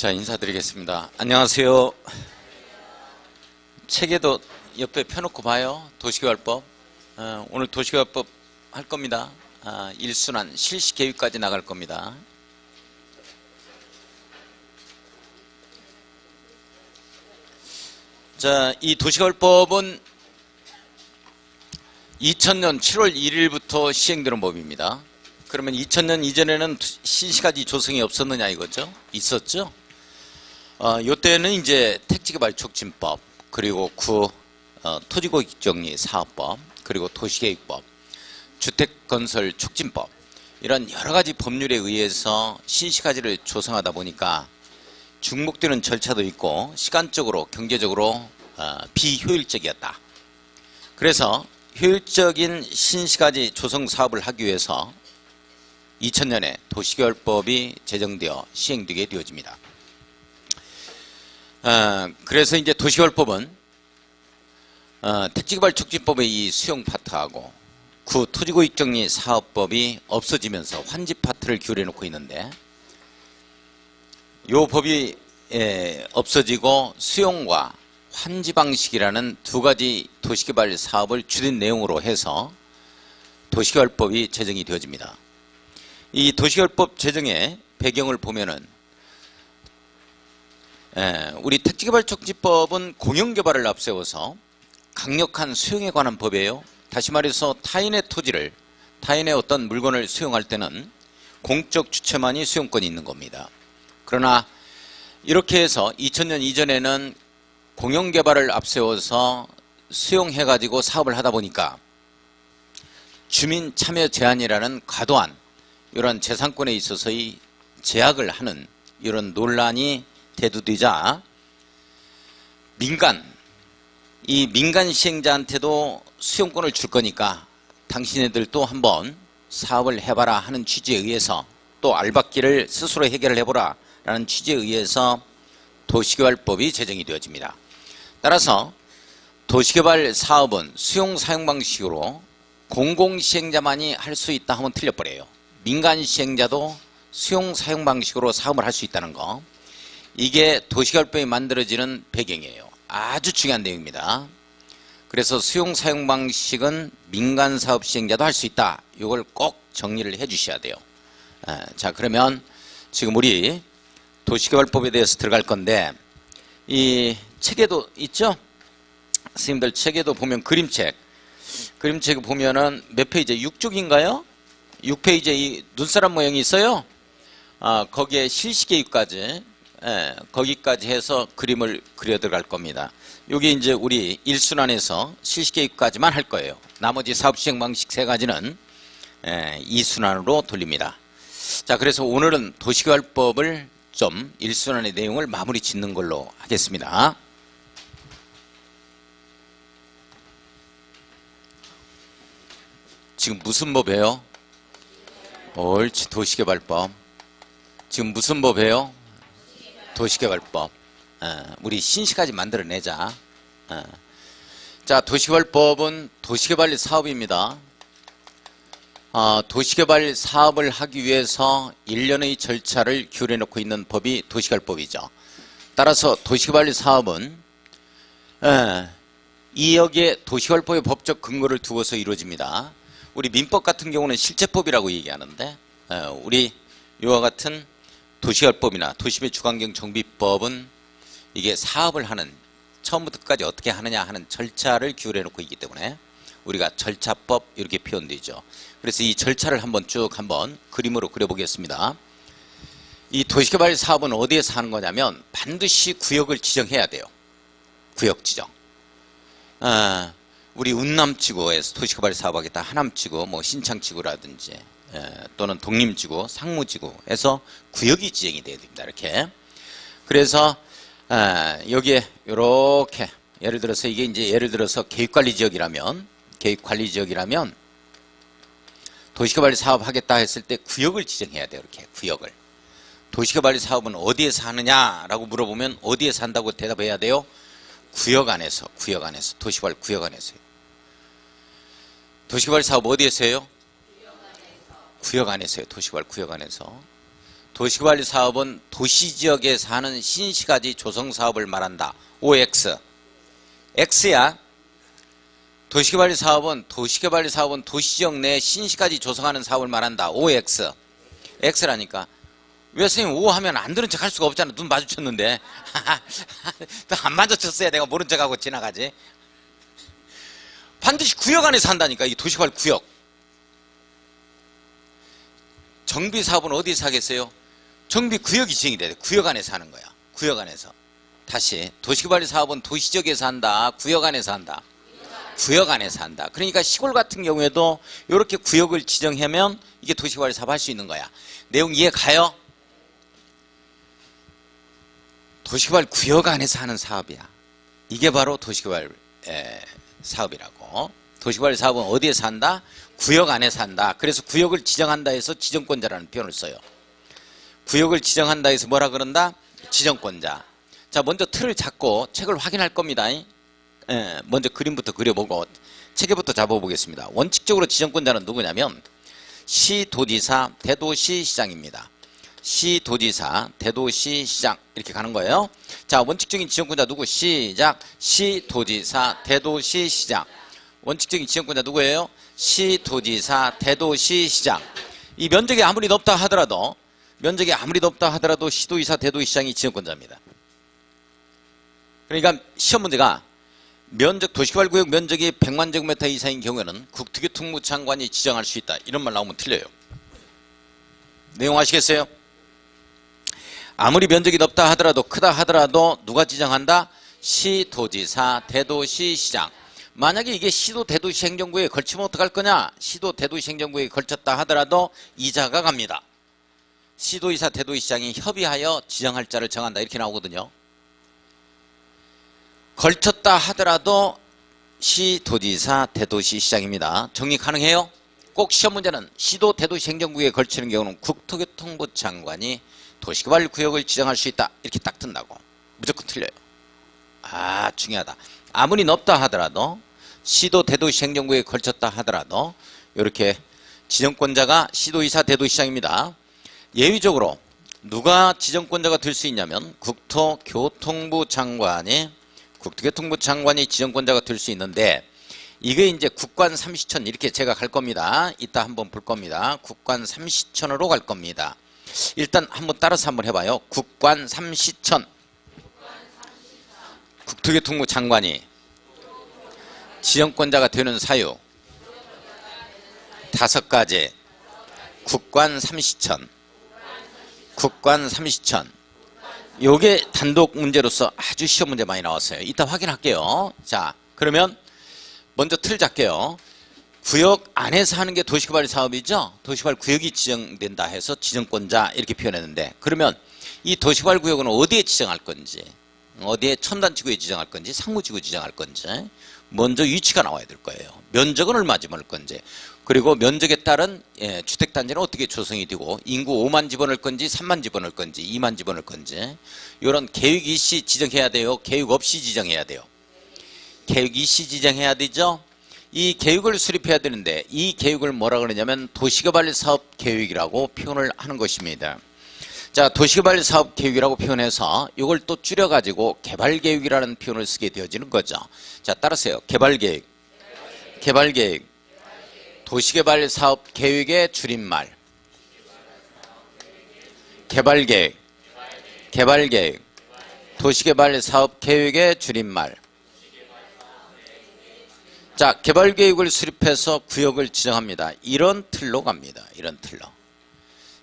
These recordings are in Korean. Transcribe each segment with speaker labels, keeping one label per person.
Speaker 1: 자, 인사드리겠습니다. 안녕하세요. 책에도 옆에 펴놓고 봐요. 도시개발법. 오늘 도시개발법 할 겁니다. 1순환 실시계획까지 나갈 겁니다. 자, 이 도시개발법은 2000년 7월 1일부터 시행되는 법입니다. 그러면 2000년 이전에는 신시가지 조성이 없었느냐 이거죠? 있었죠? 요때는 이제 택지개발 촉진법, 그리고 토지공익정리 사업법, 그리고 도시계획법, 주택건설 촉진법, 이런 여러가지 법률에 의해서 신시가지를 조성하다 보니까 중복되는 절차도 있고 시간적으로 경제적으로 비효율적이었다. 그래서 효율적인 신시가지 조성 사업을 하기 위해서 2000년에 도시개발법이 제정되어 시행되게 되어집니다. 그래서 이제 도시개발법은 택지개발 촉진법의 이 수용 파트하고 토지공익정리 사업법이 없어지면서 환지 파트를 기울여 놓고 있는데, 이 법이 없어지고 수용과 환지 방식이라는 두 가지 도시개발 사업을 줄인 내용으로 해서 도시개발법이 제정이 되어집니다. 이 도시개발법 제정의 배경을 보면은 우리 택지개발 촉진법은 공영개발을 앞세워서 강력한 수용에 관한 법이에요. 다시 말해서 타인의 토지를, 타인의 어떤 물건을 수용할 때는 공적 주체만이 수용권이 있는 겁니다. 그러나 이렇게 해서 2000년 이전에는 공영개발을 앞세워서 수용해가지고 사업을 하다 보니까 주민 참여 제한이라는 과도한 이런 재산권에 있어서의 제약을 하는 이런 논란이 대두되자 이 민간 시행자한테도 수용권을 줄 거니까 당신네들도 한번 사업을 해봐라 하는 취지에 의해서, 또 알박기를 스스로 해결을 해보라 라는 취지에 의해서 도시개발법이 제정이 되어집니다. 따라서 도시개발 사업은 수용 사용 방식으로 공공시행자만이 할 수 있다 하면 틀려버려요. 민간 시행자도 수용 사용 방식으로 사업을 할 수 있다는 거, 이게 도시개발법이 만들어지는 배경이에요. 아주 중요한 내용입니다. 그래서 수용 사용 방식은 민간 사업 시행자도 할 수 있다. 이걸 꼭 정리를 해 주셔야 돼요. 자, 그러면 지금 우리 도시개발법에 대해서 들어갈 건데, 이 책에도 있죠? 선생님들 책에도 보면 그림책 보면은 몇 페이지? 6쪽인가요? 6페이지에 이 눈사람 모양이 있어요. 거기에 실시계획까지, 거기까지 해서 그림을 그려 들어갈 겁니다. 여기 이제 우리 1순환에서 실시계획까지만 할 거예요. 나머지 사업시행 방식 3가지는 2순환으로 돌립니다. 자, 그래서 오늘은 도시개발법을 좀 1순환의 내용을 마무리 짓는 걸로 하겠습니다. 지금 무슨 법이에요? 옳지, 도시개발법. 지금 무슨 법이에요? 도시개발법. 우리 신시가지 만들어내자. 자, 도시개발법은 도시개발 사업입니다. 도시개발 사업을 하기 위해서 일련의 절차를 기울여 놓고 있는 법이 도시개발법이죠. 따라서 도시개발 사업은 여기에 도시개발법의 법적 근거를 두고서 이루어집니다. 우리 민법 같은 경우는 실체법이라고 얘기하는데, 우리 이와 같은 도시개발법이나 도시의 주관경 정비법은 이게 사업을 하는, 처음부터 끝까지 어떻게 하느냐 하는 절차를 기울여 놓고 있기 때문에 우리가 절차법 이렇게 표현되죠. 그래서 이 절차를 한번 그림으로 그려보겠습니다. 이 도시개발 사업은 어디에서 하는 거냐면 반드시 구역을 지정해야 돼요. 구역 지정. 우리 운남지구에서 도시개발 사업하겠다, 하남지구, 뭐 신창지구라든지 또는 독림지구, 상무지구에서 구역이 지정이 돼야 됩니다. 이렇게. 그래서 여기에 이렇게 예를 들어서 이게 이제 예를 들어서 계획관리지역이라면 도시개발 사업 하겠다 했을 때 구역을 지정해야 돼요. 이렇게 구역을. 도시개발 사업은 어디에서 하느냐라고 물어보면 어디에서 한다고 대답해야 돼요? 구역 안에서, 도시개발 구역 안에서요. 도시개발 사업 어디에서 해요? 구역 안에서요. 도시개발 구역 안에서. 도시개발 사업은 도시지역에 사는 신시가지 조성사업을 말한다. OX. X야. 도시개발 사업은 도시지역 내 신시가지 조성하는 사업을 말한다. OX. X라니까. 왜 선생님 O 하면 안 들은 척 할 수가 없잖아. 눈 마주쳤는데. 또 안 마주쳤어야 내가 모른 척하고 지나가지. 반드시 구역 안에서 한다니까. 이 도시개발 구역. 정비사업은 어디서 하겠어요? 정비구역이 지정이 돼야 돼. 구역 안에서 하는 거야. 구역 안에서. 다시 도시개발 사업은 도시지역에서 한다. 구역 안에서 한다. 구역 안에서 한다. 그러니까 시골 같은 경우에도 이렇게 구역을 지정하면 이게 도시개발 사업 할 수 있는 거야. 내용 이해 가요? 도시개발 구역 안에서 하는 사업이야. 이게 바로 도시개발 사업이라고. 도시개발 사업은 어디에서 한다? 구역 안에서 한다. 그래서 구역을 지정한다 해서 지정권자라는 표현을 써요. 구역을 지정한다 해서 뭐라 그런다? 지정권자. 자, 먼저 틀을 잡고 책을 확인할 겁니다. 먼저 그림부터 그려보고 체계부터 잡아보겠습니다. 원칙적으로 지정권자는 누구냐면 시도지사, 대도시시장입니다. 시도지사, 대도시시장 이렇게 가는 거예요. 자, 원칙적인 지정권자 누구? 시작. 시도지사, 대도시시장. 원칙적인 지정권자 누구예요? 시도지사, 대도시시장. 이 면적이 아무리 높다 하더라도 시도지사, 대도시시장이 지정권자입니다. 그러니까 시험 문제가 도시개발구역 면적이 100만 제곱미터 이상인 경우에는 국토교통부 장관이 지정할 수 있다. 이런 말 나오면 틀려요. 내용 아시겠어요? 아무리 면적이 넓다 하더라도 크다 하더라도 누가 지정한다? 시도지사, 대도시시장. 만약에 이게 시도 대도시 행정구역에 걸치면 어떡할 거냐? 시도 대도시 행정구역에 걸쳤다 하더라도 이자가 갑니다. 시도지사, 대도시장이 협의하여 지정할 자를 정한다. 이렇게 나오거든요. 걸쳤다 하더라도 시도지사, 대도시시장입니다. 정리 가능해요? 꼭 시험 문제는 시도 대도시 행정구역에 걸치는 경우는 국토교통부 장관이 도시개발 구역을 지정할 수 있다. 이렇게 딱 뜬다고. 무조건 틀려요. 아, 중요하다. 아무리 높다 하더라도 시도 대도시 행정구역에 걸쳤다 하더라도 이렇게 지정권자가 시도지사, 대도시장입니다. 예외적으로 누가 지정권자가 될 수 있냐면 국토교통부 장관이 지정권자가 될 수 있는데 이게 이제 국관 삼시천 이렇게 제가 갈 겁니다. 이따 한번 볼 겁니다. 국관 삼시천으로 갈 겁니다. 일단 한번 따라서 한번 해봐요. 국관 삼시천. 국토교통부 장관이 지정권자가 되는 사유 5가지. 국관 삼시천. 요게 단독 문제로서 아주 시험 문제 많이 나왔어요. 이따 확인할게요. 자, 그러면 먼저 틀 잡게요. 구역 안에서 하는 게 도시개발 사업이죠. 도시개발 구역이 지정된다 해서 지정권자 이렇게 표현했는데, 그러면 이 도시개발 구역은 어디에 지정할 건지, 어디에 첨단지구에 지정할 건지, 상무지구에 지정할 건지 먼저 위치가 나와야 될 거예요. 면적은 얼마 집어넣을 건지, 그리고 면적에 따른 주택단지는 어떻게 조성이 되고 인구 5만 집어넣을 건지 3만 집어넣을 건지 2만 집어넣을 건지, 이런 계획 일시 지정해야 돼요? 계획 없이 지정해야 돼요? 계획 일시 지정해야 되죠. 이 계획을 수립해야 되는데 이 계획을 뭐라 그러냐면 도시개발 사업 계획이라고 표현을 하는 것입니다. 자, 도시개발 사업 계획이라고 표현해서 이걸 또 줄여가지고 개발계획이라는 표현을 쓰게 되어지는 거죠. 자, 따라서요. 개발계획. 도시개발 사업 계획의 줄임말. 개발계획. 도시개발 사업 계획의 줄임말. 자, 개발계획을 수립해서 구역을 지정합니다. 이런 틀로 갑니다. 이런 틀로.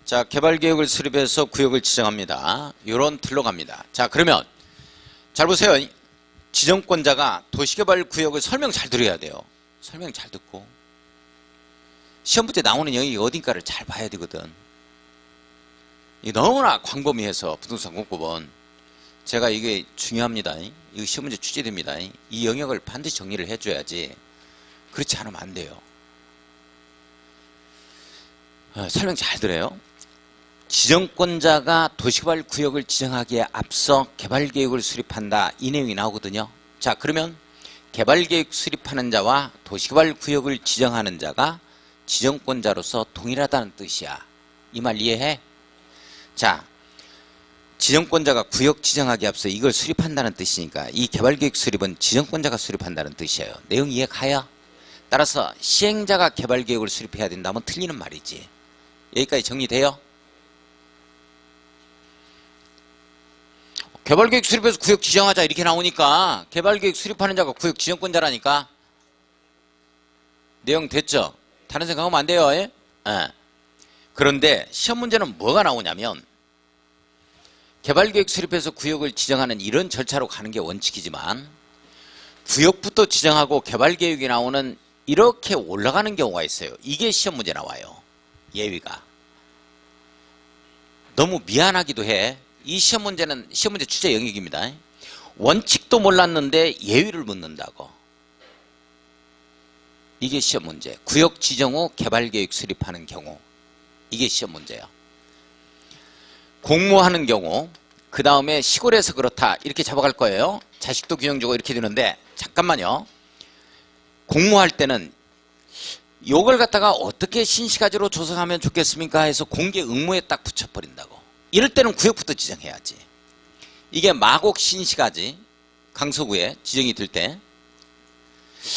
Speaker 1: 자, 개발계획을 수립해서 구역을 지정합니다. 이런 틀로 갑니다. 자, 그러면 잘 보세요. 지정권자가 도시개발 구역을 설명 잘 들어야 돼요. 설명 잘 듣고 시험 문제 나오는 영역이 어딘가를 잘 봐야 되거든. 이 너무나 광범위해서 부동산 공법은 제가 이게 중요합니다. 이거 시험 문제 출제됩니다. 이 영역을 반드시 정리를 해줘야지. 그렇지 않으면 안 돼요. 설명 잘 들어요. 지정권자가 도시개발 구역을 지정하기에 앞서 개발계획을 수립한다. 이 내용이 나오거든요. 자, 그러면 개발계획 수립하는 자와 도시개발 구역을 지정하는 자가 지정권자로서 동일하다는 뜻이야. 이 말 이해해? 자, 지정권자가 구역 지정하기 앞서 이걸 수립한다는 뜻이니까 이 개발계획 수립은 지정권자가 수립한다는 뜻이에요. 내용 이해 가요? 따라서 시행자가 개발계획을 수립해야 된다면 틀리는 말이지. 여기까지 정리돼요? 개발계획 수립해서 구역 지정하자 이렇게 나오니까 개발계획 수립하는 자가 구역 지정권자라니까. 내용 됐죠? 다른 생각하면 안 돼요. 예? 그런데 시험 문제는 뭐가 나오냐면 개발계획 수립해서 구역을 지정하는 이런 절차로 가는 게 원칙이지만 구역부터 지정하고 개발계획이 나오는 이렇게 올라가는 경우가 있어요. 이게 시험 문제 나와요. 예위가. 너무 미안하기도 해. 이 시험 문제는 시험 문제 주제 영역입니다. 원칙도 몰랐는데 예위를 묻는다고. 이게 시험 문제. 구역 지정 후 개발계획 수립하는 경우. 이게 시험 문제예요. 공모하는 경우 그 다음에 시골에서 그렇다 이렇게 잡아갈 거예요. 자식도 규정 주고 이렇게 되는데 잠깐만요. 공모할 때는 요걸 갖다가 어떻게 신시가지로 조성하면 좋겠습니까 해서 공개 응모에 딱 붙여버린다고. 이럴 때는 구역부터 지정해야지. 이게 마곡 신시가지 강서구에 지정이 될 때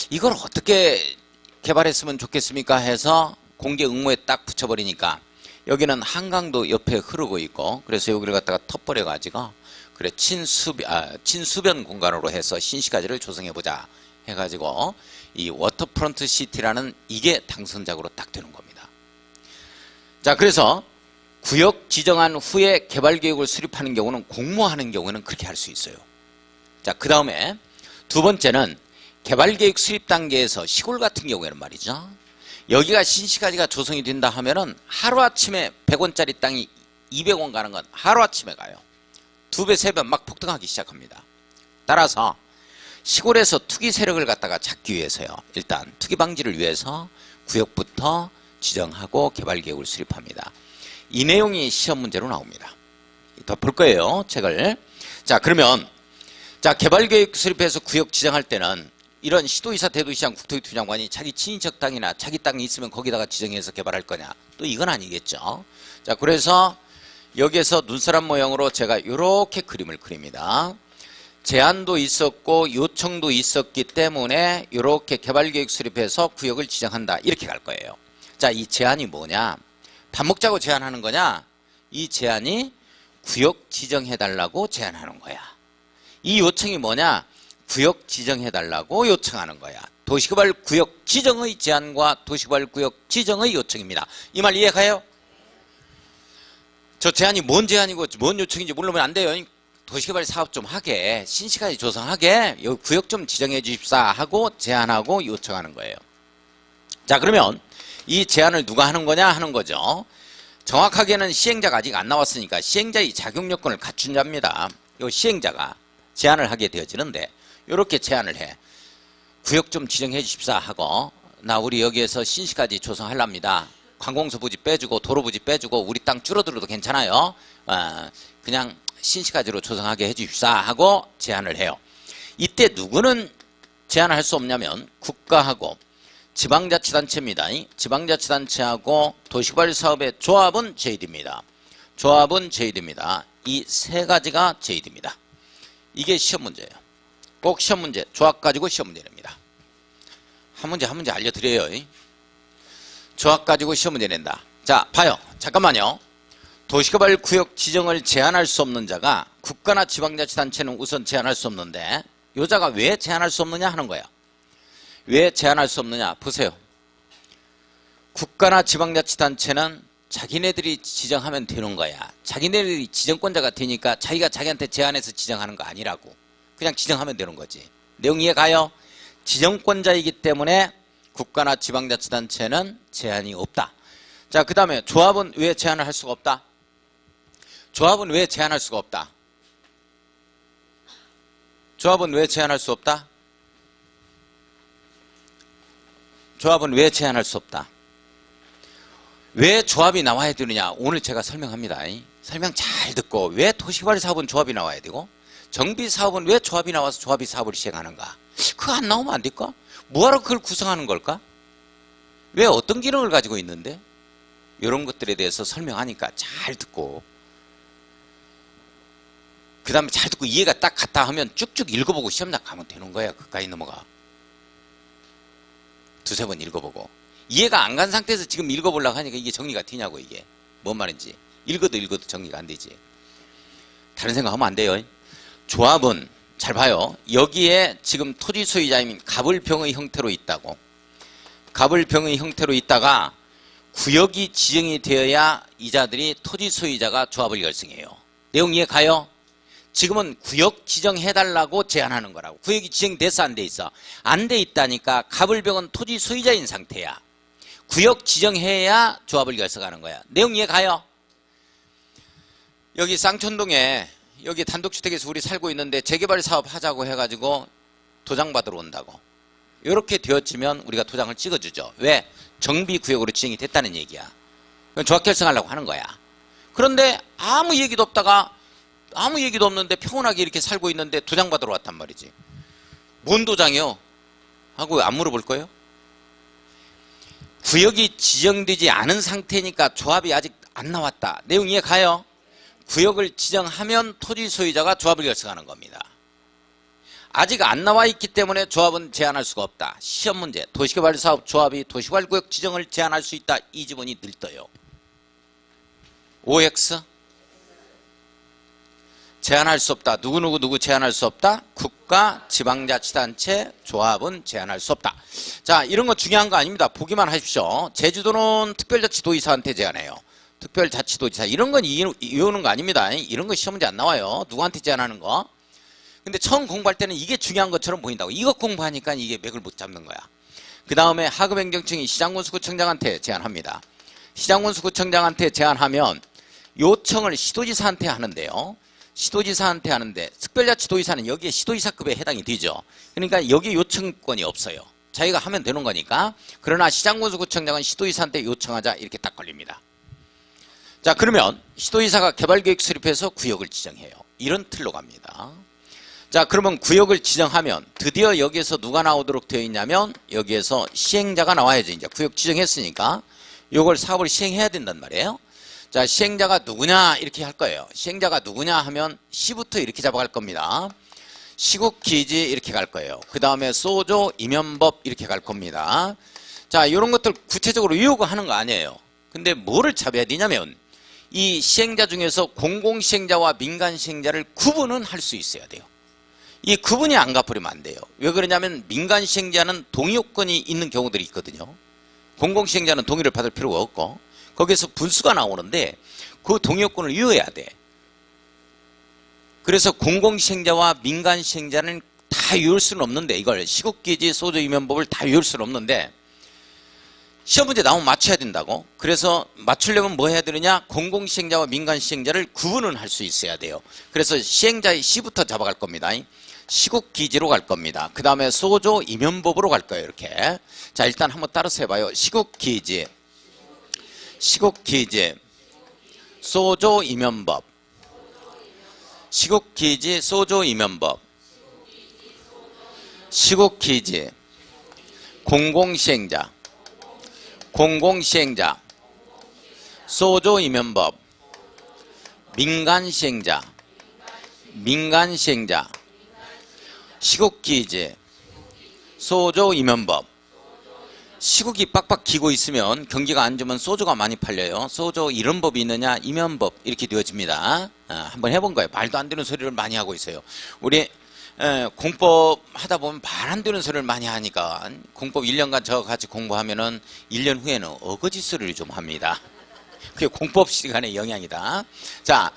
Speaker 1: 이걸 어떻게 개발했으면 좋겠습니까 해서 공개 응모에 딱 붙여버리니까 여기는 한강도 옆에 흐르고 있고 그래서 여기를 갖다가 터버려 가지고 그래 친수변 공간으로 해서 신시가지를 조성해보자 해가지고 이 워터프론트 시티라는 이게 당선작으로 딱 되는 겁니다. 자, 그래서 구역 지정한 후에 개발계획을 수립하는 경우는 공모하는 경우는 그렇게 할 수 있어요. 자, 그 다음에 두 번째는 개발계획 수립 단계에서 시골 같은 경우에는 말이죠. 여기가 신시가지가 조성이 된다 하면은 하루아침에 100원짜리 땅이 200원 가는 건 하루아침에 가요. 2배, 3배 막 폭등하기 시작합니다. 따라서 시골에서 투기 세력을 갖다가 잡기 위해서요. 일단 투기 방지를 위해서 구역부터 지정하고 개발계획을 수립합니다. 이 내용이 시험 문제로 나옵니다. 더 볼 거예요. 책을. 자, 그러면 자, 개발계획 수립해서 구역 지정할 때는 이런 시도의사, 대도시장, 국토교통부 장관이 자기 친인척 땅이나 자기 땅이 있으면 거기다가 지정해서 개발할 거냐? 또 이건 아니겠죠. 자, 그래서 여기에서 눈사람 모형으로 제가 이렇게 그림을 그립니다. 제안도 있었고 요청도 있었기 때문에 이렇게 개발계획 수립해서 구역을 지정한다. 이렇게 갈 거예요. 자, 이 제안이 뭐냐? 밥 먹자고 제안하는 거냐? 이 제안이 구역 지정해달라고 제안하는 거야. 이 요청이 뭐냐? 구역 지정해달라고 요청하는 거야. 도시개발 구역 지정의 제안과 도시개발 구역 지정의 요청입니다. 이 말 이해가요? 저 제안이 뭔 제안이고 뭔 요청인지 모르면 안 돼요. 도시개발 사업 좀 하게, 신시가지 조성하게, 여기 구역 좀 지정해 주십사 하고 제안하고 요청하는 거예요. 자, 그러면 이 제안을 누가 하는 거냐 하는 거죠. 정확하게는 시행자가 아직 안 나왔으니까 시행자의 자격 요건을 갖춘 자입니다. 이 시행자가 제안을 하게 되어지는데 이렇게 제안을 해. 구역 좀 지정해 주십사 하고 나 우리 여기에서 신시가지 조성하랍니다. 관공서 부지 빼주고 도로 부지 빼주고 우리 땅 줄어들어도 괜찮아요. 그냥 신시가지로 조성하게 해 주십사 하고 제안을 해요. 이때 누구는 제안을 할 수 없냐면 국가하고 지방자치단체입니다. 지방자치단체하고 도시개발 사업의 조합은 제일입니다. 조합은 제일입니다. 이 세 가지가 제일입니다. 이게 시험 문제예요. 꼭 시험 문제, 조합 가지고 시험 문제 냅니다. 한 문제 한 문제 알려드려요. 조합 가지고 시험 문제 낸다. 자, 봐요. 잠깐만요. 도시개발 구역 지정을 제한할 수 없는 자가 국가나 지방자치단체는 우선 제한할 수 없는데 요 자가 왜 제한할 수 없느냐 하는 거야. 왜 제한할 수 없느냐 보세요. 국가나 지방자치단체는 자기네들이 지정하면 되는 거야. 자기네들이 지정권자가 되니까 자기가 자기한테 제안해서 지정하는 거 아니라고. 그냥 지정하면 되는 거지. 내용 이해가요? 지정권자이기 때문에 국가나 지방자치단체는 제한이 없다. 자, 그 다음에 조합은 왜 제한을 할 수가 없다? 조합은 왜 제한할 수가 없다? 조합은 왜 제한할 수 없다? 조합은 왜 제한할 수 없다? 왜 조합이 나와야 되느냐? 오늘 제가 설명합니다. 설명 잘 듣고 왜 도시개발 사업은 조합이 나와야 되고 정비 사업은 왜 조합이 나와서 조합이 사업을 시행하는가? 그거 안 나오면 안 될까? 뭐하러 그걸 구성하는 걸까? 왜 어떤 기능을 가지고 있는데? 이런 것들에 대해서 설명하니까 잘 듣고 그 다음에 잘 듣고 이해가 딱 갔다 하면 쭉쭉 읽어보고 시험장 가면 되는 거야. 그까지 넘어가. 두세 번 읽어보고. 이해가 안 간 상태에서 지금 읽어보려고 하니까 이게 정리가 되냐고, 이게. 뭔 말인지. 읽어도 정리가 안 되지. 다른 생각하면 안 돼요. 조합은 잘 봐요. 여기에 지금 토지 소유자인 갑을병의 형태로 있다고. 갑을병의 형태로 있다가 구역이 지정이 되어야 이자들이 토지 소유자가 조합을 결성해요. 내용 이해 가요? 지금은 구역 지정해달라고 제안하는 거라고. 구역이 지정돼서 안 돼 있어. 안 돼 있다니까. 갑을병은 토지 소유자인 상태야. 구역 지정해야 조합을 결성하는 거야. 내용 이해 가요? 여기 쌍촌동에 여기 단독주택에서 우리 살고 있는데 재개발 사업 하자고 해가지고 도장 받으러 온다고. 이렇게 되어지면 우리가 도장을 찍어주죠. 왜? 정비구역으로 지정이 됐다는 얘기야. 조합 결성하려고 하는 거야. 그런데 아무 얘기도 없다가 아무 얘기도 없는데 평온하게 이렇게 살고 있는데 도장 받으러 왔단 말이지. 뭔 도장이요? 하고 안 물어볼 거예요? 구역이 지정되지 않은 상태니까 조합이 아직 안 나왔다. 내용 이해 가요? 구역을 지정하면 토지 소유자가 조합을 결성하는 겁니다. 아직 안 나와 있기 때문에 조합은 제한할 수가 없다. 시험 문제. 도시개발 사업 조합이 도시개발구역 지정을 제한할 수 있다. 이 지문이 늘 떠요. OX 제한할 수 없다. 누구 제한할 수 없다. 국가, 지방자치단체, 조합은 제한할 수 없다. 자, 이런 거 중요한 거 아닙니다. 보기만 하십시오. 제주도는 특별자치도의사한테 제한해요. 특별자치도지사 이런 건 이유는 거 아닙니다. 이런 거 시험 문제 안 나와요. 누구한테 제한하는 거. 근데 처음 공부할 때는 이게 중요한 것처럼 보인다고. 이거 공부하니까 이게 맥을 못 잡는 거야. 그 다음에 하급행정청이 시장군수구청장한테 제한합니다. 시장군수구청장한테 제한하면 요청을 시도지사한테 하는데요. 시도지사한테 하는데 특별자치도의사는 여기에 시도지사급에 해당이 되죠. 그러니까 여기 요청권이 없어요. 자기가 하면 되는 거니까. 그러나 시장군수구청장은 시도지사한테 요청하자 이렇게 딱 걸립니다. 자, 그러면 시도지사가 개발계획 수립해서 구역을 지정해요. 이런 틀로 갑니다. 자, 그러면 구역을 지정하면 드디어 여기에서 누가 나오도록 되어 있냐면 여기에서 시행자가 나와야죠. 이제 구역 지정했으니까 이걸 사업을 시행해야 된단 말이에요. 자, 시행자가 누구냐 이렇게 할 거예요. 시행자가 누구냐 하면 시부터 이렇게 잡아갈 겁니다. 시국기지 이렇게 갈 거예요. 그 다음에 소조, 임연법 이렇게 갈 겁니다. 자, 이런 것들 구체적으로 요구하는 거 아니에요. 근데 뭐를 잡아야 되냐면 이 시행자 중에서 공공시행자와 민간시행자를 구분은 할 수 있어야 돼요. 이 구분이 안 가버리면 안 돼요. 왜 그러냐면 민간시행자는 동의요건이 있는 경우들이 있거든요. 공공시행자는 동의를 받을 필요가 없고 거기에서 분수가 나오는데 그 동의요건을 이어야 돼. 그래서 공공시행자와 민간시행자는 다 이을 수는 없는데 이걸 시국기지 소조임연법을 다 이을 수는 없는데 시험 문제 나오면 맞춰야 된다고. 그래서 맞추려면 뭐 해야 되느냐? 공공시행자와 민간시행자를 구분은 할 수 있어야 돼요. 그래서 시행자의 시부터 잡아갈 겁니다. 시국기지로 갈 겁니다. 그 다음에 소조 임연법으로 갈 거예요. 이렇게. 자, 일단 한번 따라서 해봐요. 시국기지, 시국기지, 소조 임연법, 시국기지, 소조 임연법, 시국기지, 공공시행자, 공공시행자, 소조 임연법, 민간시행자, 민간시행자, 시국기지, 소조 임연법. 시국이 빡빡 기고 있으면 경기가 안 좋으면 소주가 많이 팔려요. 소주 이런 법이 있느냐? 임연법 이렇게 되어집니다. 한번 해본 거예요. 말도 안 되는 소리를 많이 하고 있어요. 우리 공법 하다 보면 말 안 되는 소리를 많이 하니까 공법 1년간 저와 같이 공부하면은 1년 후에는 어거지 소리를 좀 합니다. 그게 공법 시간의 영향이다. 자,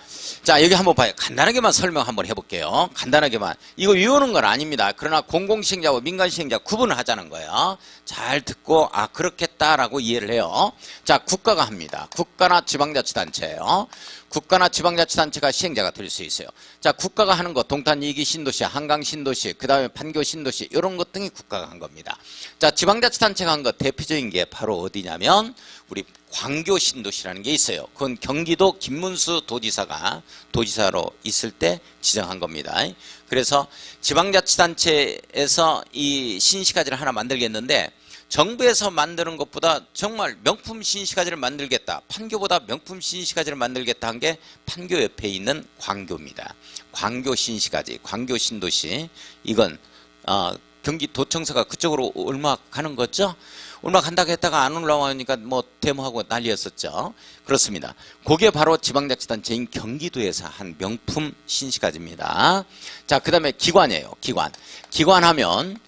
Speaker 1: 여기 한번 봐요. 간단하게만 설명 한번 해볼게요. 간단하게만. 이거 외우는 건 아닙니다. 그러나 공공시행자와 민간시행자 구분을 하자는 거예요. 잘 듣고 아 그렇겠다라고 이해를 해요. 자, 국가가 합니다. 국가나 지방자치단체예요. 국가나 지방자치단체가 시행자가 될 수 있어요. 자, 국가가 하는 거 동탄2기 신도시, 한강 신도시, 그 다음에 판교 신도시 이런 것 등이 국가가 한 겁니다. 자, 지방자치단체가 한 거 대표적인 게 바로 어디냐면 우리 광교 신도시라는 게 있어요. 그건 경기도 김문수 도지사가 도지사로 있을 때 지정한 겁니다. 그래서 지방자치단체에서 이 신시가지를 하나 만들겠는데 정부에서 만드는 것보다 정말 명품 신시가지를 만들겠다. 판교보다 명품 신시가지를 만들겠다 한 게 판교 옆에 있는 광교입니다. 광교 신시가지, 광교 신도시. 이건 경기도청사가 그쪽으로 올라가는 거죠. 올라간다고 했다가 안 올라오니까 뭐 데모하고 난리였었죠. 그렇습니다. 그게 바로 지방자치단체인 경기도에서 한 명품 신시가지입니다. 자, 그 다음에 기관이에요. 기관. 기관하면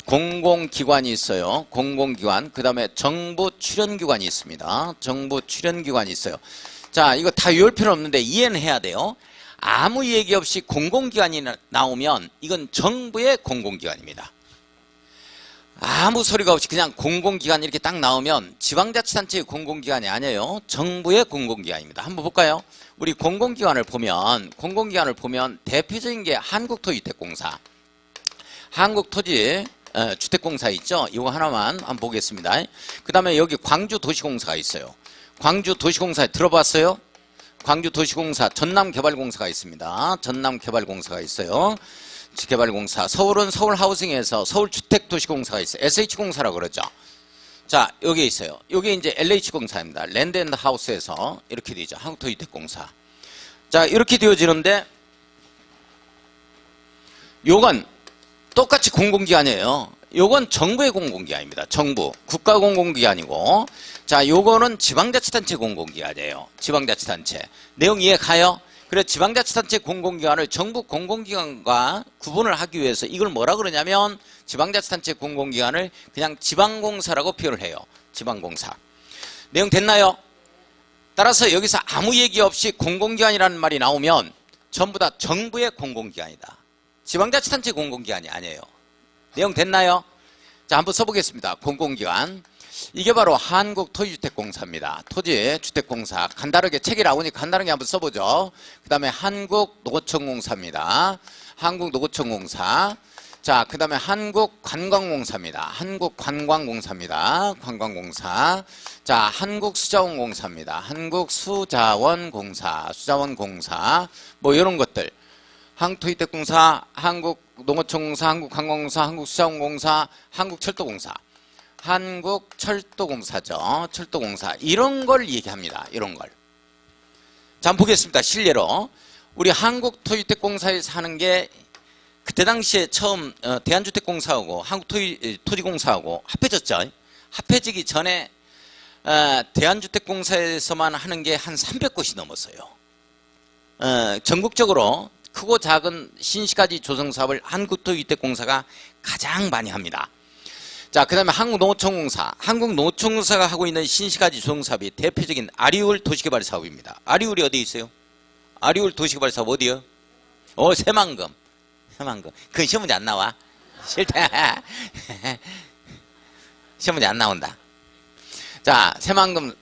Speaker 1: 공공기관이 있어요. 공공기관. 그 다음에 정부 출연기관이 있습니다. 정부 출연기관이 있어요. 자, 이거 다 외울 필요 없는데 이해는 해야 돼요. 아무 얘기 없이 공공기관이 나오면 이건 정부의 공공기관입니다. 아무 소리가 없이 그냥 공공기관 이렇게 딱 나오면 지방자치단체의 공공기관이 아니에요. 정부의 공공기관입니다. 한번 볼까요? 우리 공공기관을 보면 대표적인 게 한국토주택공사. 한국토지주택공사 있죠? 이거 하나만 한번 보겠습니다. 그 다음에 여기 광주도시공사가 있어요. 광주도시공사 들어봤어요? 광주도시공사, 전남개발공사가 있습니다. 전남개발공사가 있어요. 개발공사. 서울은 서울하우싱에서 서울주택도시공사가 있어요. SH공사라고 그러죠. 자, 여기 있어요. 여기 이제 LH공사입니다. 랜드앤하우스에서 이렇게 되죠. 한국토지주택공사. 자, 이렇게 되어지는데 요건 똑같이 공공기관이에요. 요건 정부의 공공기관입니다. 정부, 국가공공기관이고, 자, 요거는 지방자치단체 공공기관이에요. 지방자치단체. 내용 이해 가요? 그래서 지방자치단체 공공기관을 정부 공공기관과 구분을 하기 위해서 이걸 뭐라 그러냐면 지방자치단체 공공기관을 그냥 지방공사라고 표현을 해요. 지방공사. 내용 됐나요? 따라서 여기서 아무 얘기 없이 공공기관이라는 말이 나오면 전부 다 정부의 공공기관이다. 지방자치단체 공공기관이 아니에요. 내용 됐나요? 자, 한번 써보겠습니다. 공공기관. 이게 바로 한국토지주택공사입니다. 토지주택공사. 간단하게 책이 나오니까 간단하게 한번 써보죠. 그 다음에 한국노천공사입니다. 한국노천공사. 자, 그 다음에 한국관광공사입니다. 한국관광공사입니다. 관광공사. 자, 한국수자원공사입니다. 한국수자원공사. 수자원공사. 뭐 이런 것들. 한국토지주택공사, 한국농어촌공사, 한국관광공사, 한국수자원공사, 한국철도공사. 한국철도공사죠. 철도공사. 이런 걸 얘기합니다. 이런 걸. 자, 한번 보겠습니다. 실례로. 우리 한국토지주택공사에서 하는 게 그때 당시에 처음 대한주택공사하고 한국토지공사하고 합해졌죠. 합해지기 전에 대한주택공사에서만 하는 게 한 300곳이 넘었어요. 전국적으로 크고 작은 신시가지 조성사업을 한국토지주택공사가 가장 많이 합니다. 자, 그 다음에 한국농어촌공사. 한국농어촌공사가 하고 있는 신시가지 조성사업이 대표적인 아리울 도시개발 사업입니다. 아리울이 어디 있어요? 아리울 도시개발 사업 어디요? 새만금. 새만금. 그건 시험 문제 안 나와. 싫다. 시험 문제 안 나온다. 자, 새만금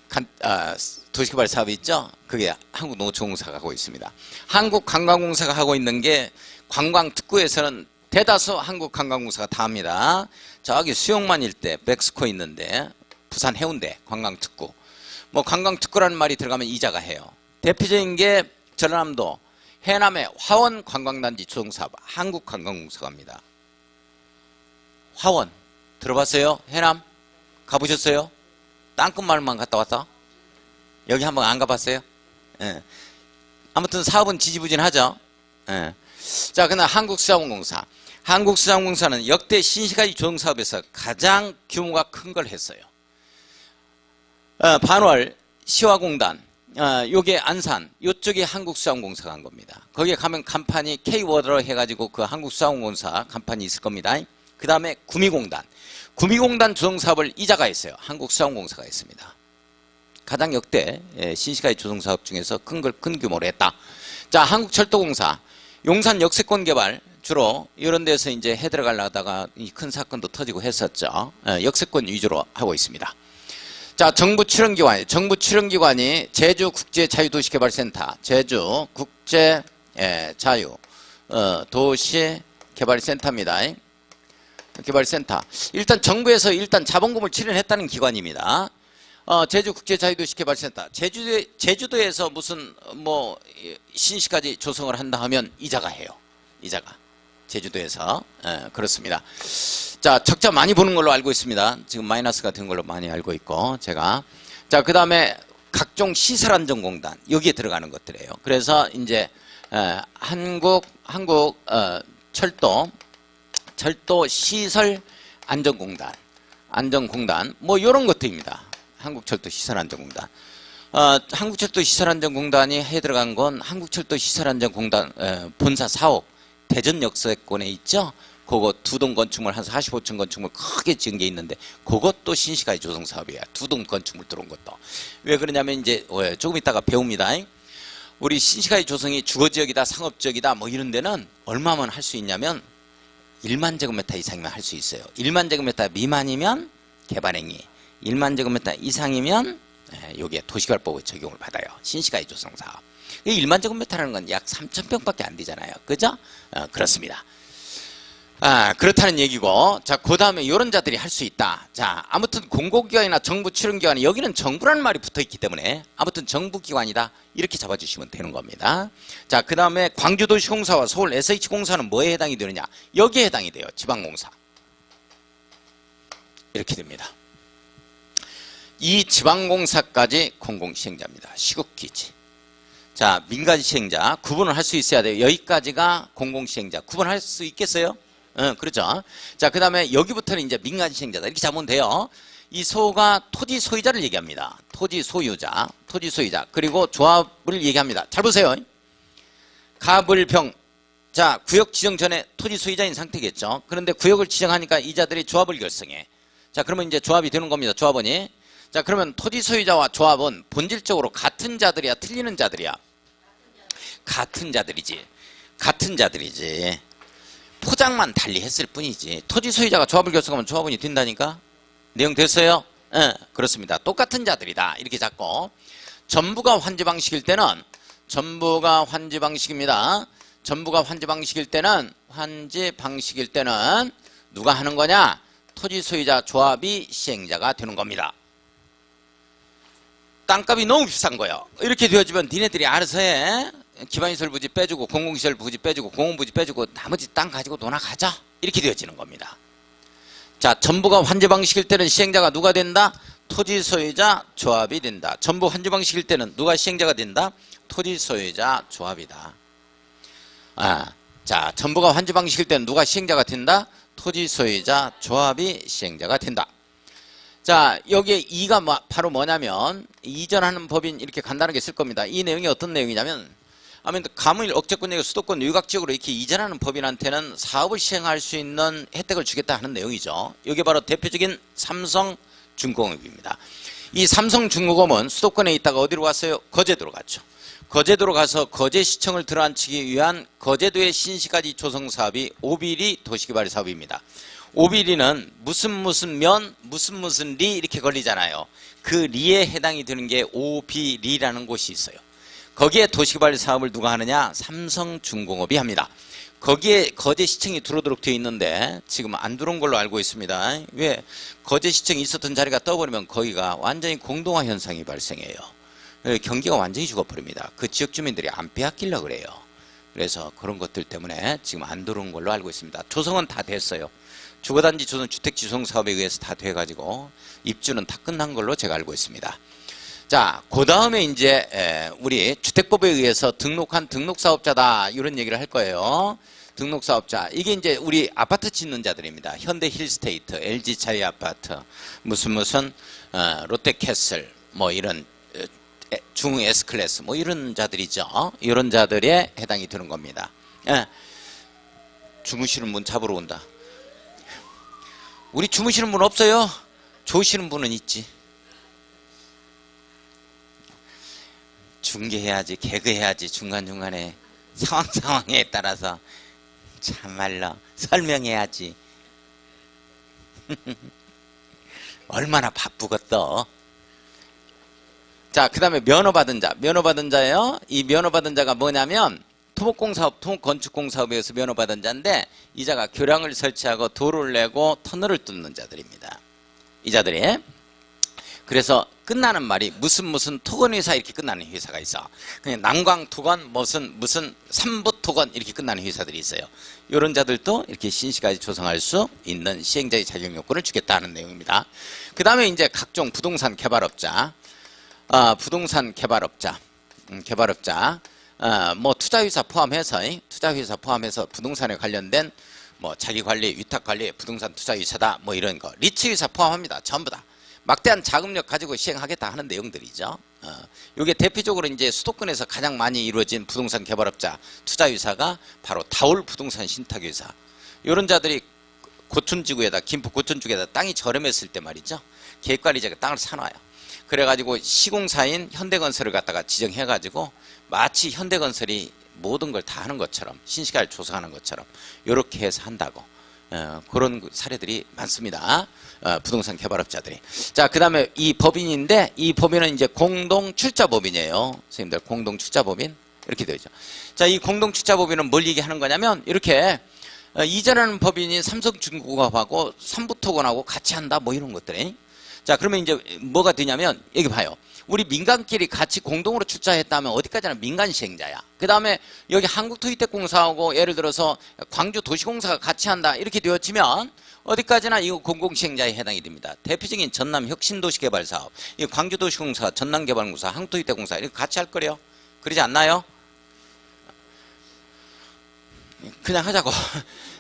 Speaker 1: 도시개발 사업이 있죠? 그게 한국농어촌공사가 하고 있습니다. 한국관광공사가 하고 있는 게 관광특구에서는 대다수 한국관광공사가 다 합니다. 저기 수영만 일대 멕시코 있는데 부산 해운대 관광특구. 뭐 관광특구라는 말이 들어가면 이자가 해요. 대표적인 게 전라남도 해남의 화원 관광단지 조성사업 한국관광공사가 합니다. 화원 들어봤어요? 해남 가보셨어요? 땅끝마을만 갔다 왔다? 여기 한번 안 가봤어요? 예. 아무튼 사업은 지지부진하죠. 예. 자, 그다음 한국수자원공사. 한국수자원공사는 역대 신시가지 조성사업에서 가장 규모가 큰 걸 했어요. 반월 시화공단, 요게 안산, 요쪽에 한국수자원공사가 한 겁니다. 거기에 가면 간판이 K워드로 해가지고 그 한국수자원공사 간판이 있을 겁니다. 그 다음에 구미공단. 구미공단 조성사업을 이자가 했어요. 한국수자원공사가 했습니다. 가장 역대 신시가지 조성사업 중에서 큰 규모로 했다. 자, 한국철도공사. 용산 역세권 개발 주로 이런 데서 이제 해 들어가려다가 이 큰 사건도 터지고 했었죠. 역세권 위주로 하고 있습니다. 자, 정부 출연기관. 정부 출연기관이 제주국제자유도시개발센터, 제주국제자유도시개발센터입니다. 개발센터. 일단 정부에서 자본금을 출연했다는 기관입니다. 제주국제자유도시개발센터. 제주도에서 무슨 뭐 신시가지 조성을 한다 하면 이자가 해요. 이자가. 제주도에서. 그렇습니다. 자, 적자 많이 보는 걸로 알고 있습니다. 지금 마이너스가 된 걸로 많이 알고 있고 제가. 자, 그 다음에 각종 시설안전공단 여기에 들어가는 것들이에요. 그래서 이제 한국 철도 시설 안전공단 뭐 이런 것들입니다. 한국철도 시설안전공단. 한국철도 시설안전공단이 해 들어간 건 한국철도시설안전공단 본사 사업 대전 역세권에 있죠. 그거 2동 건축물 한 45층 건축물 크게 지은 게 있는데 그것도 신시가지 조성 사업이야. 2동 건축물 들어온 것도. 왜 그러냐면 이제 조금 이따가 배웁니다. 우리 신시가지 조성이 주거지역이다 상업지역이다 뭐 이런 데는 얼마만 할 수 있냐면 1만 제곱미터 이상이면 할 수 있어요. 1만 제곱미터 미만이면 개발행위, 1만 제곱미터 이상이면 여기에 도시개발법의 적용을 받아요. 신시가지 조성 사업. 1만 제곱미터라는 건 약 3,000평밖에 안 되잖아요. 그죠? 그렇습니다. 그렇다는 얘기고, 자, 그 다음에 이런 자들이 할 수 있다. 자, 아무튼 공공기관이나 정부 출연기관이 여기는 정부라는 말이 붙어 있기 때문에 아무튼 정부기관이다. 이렇게 잡아주시면 되는 겁니다. 자, 그 다음에 광주도시공사와 서울 SH공사는 뭐에 해당이 되느냐? 여기에 해당이 돼요. 지방공사. 이렇게 됩니다. 이 지방공사까지 공공시행자입니다. 시국기지. 자, 민간시행자 구분을 할 수 있어야 돼요. 여기까지가 공공시행자. 구분할 수 있겠어요? 그렇죠. 자, 그 다음에 여기부터는 이제 민간시행자다. 이렇게 잡으면 돼요. 이 소가 토지 소유자를 얘기합니다. 토지 소유자. 그리고 조합을 얘기합니다. 잘 보세요. 가불병. 자, 구역 지정 전에 토지 소유자인 상태겠죠. 그런데 구역을 지정하니까 이자들이 조합을 결성해. 자, 그러면 이제 조합이 되는 겁니다. 조합원이. 자, 그러면 토지 소유자와 조합은 본질적으로 같은 자들이야, 틀리는 자들이야? 같은 자들이지. 포장만 달리 했을 뿐이지. 토지 소유자가 조합을 결성하면 조합원이 된다니까? 내용 됐어요? 그렇습니다. 똑같은 자들이다. 이렇게 잡고. 전부가 환지 방식일 때는, 전부가 환지 방식입니다. 전부가 환지 방식일 때는 누가 하는 거냐? 토지 소유자 조합이 시행자가 되는 겁니다. 땅값이 너무 비싼 거예요. 이렇게 되어지면 니네들이 알아서 해. 기반시설 부지 빼주고 공공시설 부지 빼주고 공원부지 빼주고 나머지 땅 가지고 노나 가자. 이렇게 되어지는 겁니다. 자, 전부가 환지 방식일 때는 시행자가 누가 된다? 토지 소유자 조합이 된다. 전부 환지 방식일 때는 누가 시행자가 된다? 토지 소유자 조합이다. 자, 전부가 환지 방식일 때는 누가 시행자가 된다? 토지 소유자 조합이 시행자가 된다. 자, 여기에 2가 바로 뭐냐면 이전하는 법인 이렇게 간단하게 쓸 겁니다. 이 내용이 어떤 내용이냐면 아무튼 가물 억제권, 수도권 유각지역으로 이렇게 이전하는 법인한테는 사업을 시행할 수 있는 혜택을 주겠다 하는 내용이죠. 이게 바로 대표적인 삼성중공업입니다. 이 삼성중공업은 수도권에 있다가 어디로 갔어요? 거제도로 갔죠. 거제도로 가서 거제시청을 들어앉히기 위한 거제도의 신시가지 조성 사업이 오비리 도시개발 사업입니다. 오비리는 무슨 면 무슨 리 이렇게 걸리잖아요. 그 리에 해당이 되는 게 오비리라는 곳이 있어요. 거기에 도시개발 사업을 누가 하느냐? 삼성중공업이 합니다. 거기에 거제시청이 들어오도록 되어 있는데 지금 안 들어온 걸로 알고 있습니다. 왜? 거제시청이 있었던 자리가 떠버리면 거기가 완전히 공동화 현상이 발생해요. 경기가 완전히 죽어버립니다. 그 지역 주민들이 안 빼앗기려고 그래요. 그래서 그런 것들 때문에 지금 안 들어온 걸로 알고 있습니다. 조성은 다 됐어요. 주거단지 조성 주택지정 사업에 의해서 다 돼가지고 입주는 다 끝난 걸로 제가 알고 있습니다. 자, 그 다음에 이제 우리 주택법에 의해서 등록한 등록사업자다 이런 얘기를 할 거예요. 등록사업자. 이게 이제 우리 아파트 짓는 자들입니다. 현대 힐스테이트, LG 차이 아파트, 무슨 롯데캐슬 뭐 이런 중 S클래스 뭐 이런 자들이죠. 이런 자들에 해당이 되는 겁니다. 주무시는 분 잡으러 온다. 우리 주무시는 분 없어요? 조시는 분은 있지. 중계해야지, 개그해야지, 중간중간에 상황에 따라서 참말로 설명해야지. 얼마나 바쁘겠어. 자, 그 다음에 면허받은 자. 면허받은 자예요. 이 면허받은 자가 뭐냐면 토목공사업, 토목건축공사업에 의해서 면허받은 자인데 이 자가 교량을 설치하고 도로를 내고 터널을 뚫는 자들입니다. 이 자들이. 그래서 끝나는 말이 무슨 토건회사 이렇게 끝나는 회사가 있어. 그냥 난광토건 무슨 삼부 3부토건 이렇게 끝나는 회사들이 있어요. 이런 자들도 이렇게 신시까지 조성할 수 있는 시행자의 자격 요건을 주겠다는 내용입니다. 그 다음에 이제 각종 부동산 개발업자, 뭐 투자회사 포함해서 부동산에 관련된 뭐 자기관리, 위탁관리, 부동산 투자회사다 뭐 이런 거, 리츠회사 포함합니다. 전부 다 막대한 자금력 가지고 시행하겠다 하는 내용들이죠. 이게 대표적으로 이제 수도권에서 가장 많이 이루어진 부동산 개발업자 투자회사가 바로 다올 부동산 신탁회사. 이런 자들이 고촌지구에다, 김포 고촌지구에다 땅이 저렴했을 때 말이죠, 계획관리자가 땅을 사놔요. 그래가지고 시공사인 현대건설을 갖다가 지정해가지고 마치 현대건설이 모든 걸 다 하는 것처럼, 신시가를 조성하는 것처럼 이렇게 해서 한다고. 그런 사례들이 많습니다. 부동산 개발업자들이. 자, 그 다음에 이 법인인데, 이 법인은 이제 공동출자법인이에요. 선생님들, 공동출자법인 이렇게 되어 있죠. 자, 이 공동출자법인은 뭘 얘기하는 거냐면, 이렇게 이전하는 법인이 삼성중공업하고 삼부토건하고 같이 한다 뭐 이런 것들이. 자, 그러면 이제 뭐가 되냐면, 여기 봐요. 우리 민간끼리 같이 공동으로 출자했다면 어디까지나 민간 시행자야. 그 다음에 여기 한국토지택공사하고 예를 들어서 광주도시공사가 같이 한다 이렇게 되어지면 어디까지나 이거 공공시행자에 해당이 됩니다. 대표적인 전남혁신도시개발사업, 이 광주도시공사, 전남개발공사, 한국토지택공사 이렇게 같이 할 거래요. 그러지 않나요? 그냥 하자고.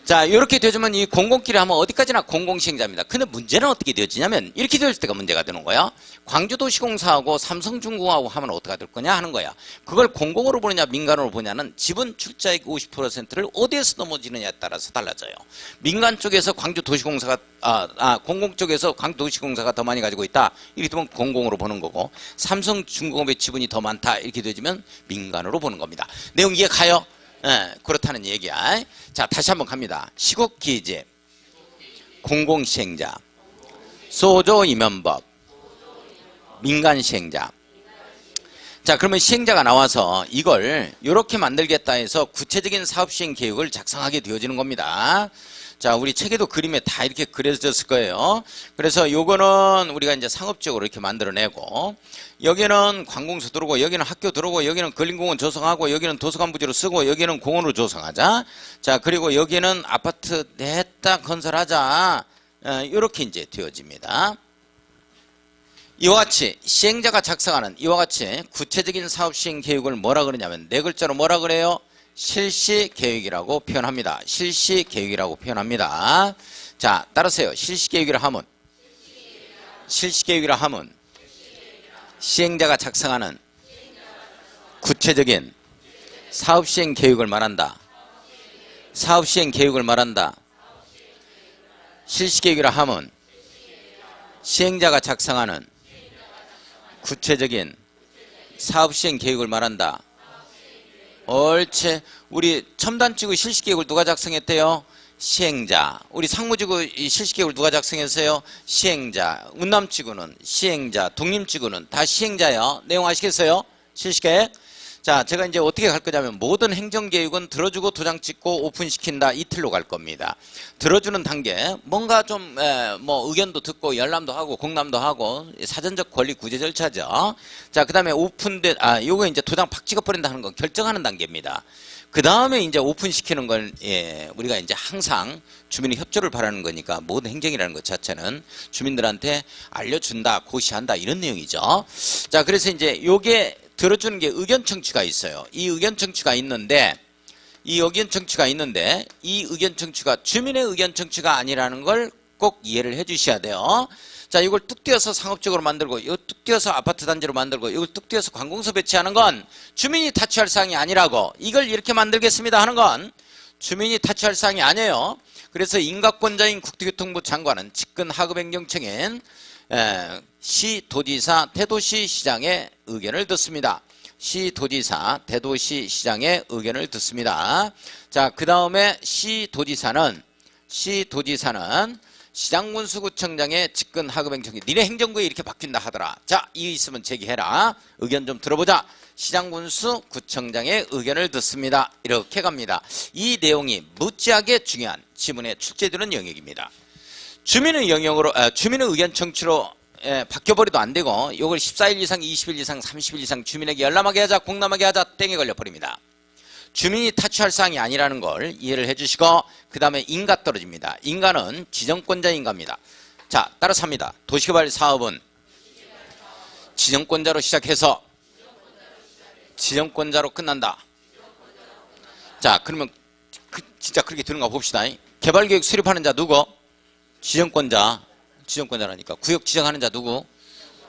Speaker 1: 자, 이렇게 되어주면 이 공공끼리 하면 어디까지나 공공시행자입니다. 근데 문제는 어떻게 되어지냐면 이렇게 되어질 때가 문제가 되는 거야. 광주도시공사하고 삼성중공하고 하면 어떻게 될 거냐 하는 거야. 그걸 공공으로 보느냐 민간으로 보냐는 지분 출자액 50%를 어디에서 넘어지느냐에 따라서 달라져요. 민간 쪽에서 광주도시공사가 공공 쪽에서 광주도시공사가 더 많이 가지고 있다 이렇게 되면 공공으로 보는 거고, 삼성중공업의 지분이 더 많다 이렇게 되어지면 민간으로 보는 겁니다. 내용 이해 가요? 그렇다는 얘기야. 자, 다시 한번 갑니다. 시국기재, 공공시행자, 소조임원법, 민간시행자. 자, 그러면 시행자가 나와서 이걸 이렇게 만들겠다 해서 구체적인 사업시행 계획을 작성하게 되어지는 겁니다. 자, 우리 책에도 그림에 다 이렇게 그려졌을 거예요. 그래서 요거는 우리가 이제 상업적으로 이렇게 만들어내고, 여기는 관공서 들어오고, 여기는 학교 들어오고, 여기는 근린공원 조성하고, 여기는 도서관 부지로 쓰고, 여기는 공원으로 조성하자. 자, 그리고 여기는 아파트 냈다 건설하자. 이렇게 이제 되어집니다. 이와 같이 시행자가 작성하는 이와 같이 구체적인 사업 시행 계획을 뭐라 그러냐면 네 글자로 뭐라 그래요? 실시계획이라고 표현합니다. 실시계획이라고 표현합니다. 자, 따라서요. 실시계획이라 하면 시행자가 작성하는 구체적인 사업시행 계획을 말한다. 사업시행 계획을 말한다. 실시계획이라 하면 시행자가 작성하는 구체적인 사업시행 계획을 말한다. 옳지. 우리 첨단지구 실시계획을 누가 작성했대요? 시행자. 우리 상무지구 실시계획을 누가 작성했어요? 시행자. 운남지구는 시행자. 독림지구는 다 시행자예요. 내용 아시겠어요? 실시계획. 자, 제가 이제 어떻게 갈 거냐면 모든 행정계획은 들어주고 도장 찍고 오픈시킨다 이 틀로 갈 겁니다. 들어주는 단계, 뭔가 좀 뭐 의견도 듣고 열람도 하고 공람도 하고 사전적 권리 구제 절차죠. 자, 그 다음에 오픈된 요거 이제 도장 팍 찍어버린다 하는 건 결정하는 단계입니다. 그 다음에 이제 오픈시키는 건 우리가 이제 항상 주민의 협조를 바라는 거니까 모든 행정이라는 것 자체는 주민들한테 알려준다, 고시한다 이런 내용이죠. 자, 그래서 이제 요게 들어주는 게 의견 청취가 있어요. 이 의견 청취가 있는데 이 의견 청취가 주민의 의견 청취가 아니라는 걸 꼭 이해를 해 주셔야 돼요. 자, 이걸 뚝 띄어서 상업적으로 만들고 이걸 뚝 띄어서 아파트 단지로 만들고 이걸 뚝 띄어서 관공서 배치하는 건 주민이 타취할 사항이 아니라고, 이걸 이렇게 만들겠습니다 하는 건 주민이 타취할 사항이 아니에요. 그래서 인가권자인 국토교통부 장관은 측근 하급행정청인 시도지사, 대도시시장의 의견을 듣습니다. 시도지사, 대도시시장의 의견을 듣습니다. 자, 그 다음에 시도지사는 시장군수구청장의 측근 하급행정이 니네 행정구에 이렇게 바뀐다 하더라. 자, 이 있으면 제기해라. 의견 좀 들어보자. 시장군수 구청장의 의견을 듣습니다. 이렇게 갑니다. 이 내용이 무지하게 중요한 지문에 출제되는 영역입니다. 주민의 영역으로 주민의 의견 청취로 바뀌어버려도 안 되고, 이걸 14일 이상, 20일 이상, 30일 이상 주민에게 열람하게 하자, 공람하게 하자, 땡에 걸려버립니다. 주민이 타취할 사항이 아니라는 걸 이해를 해주시고 그 다음에 인가 떨어집니다. 인가는 지정권자 인가입니다. 자, 따라서 합니다. 도시개발 사업은 지정권자로 시작해서 지정권자로 끝난다. 자, 그러면 진짜 그렇게 되는가 봅시다. 개발계획 수립하는 자 누구? 지정권자. 지정권자라니까. 구역 지정하는 자 누구?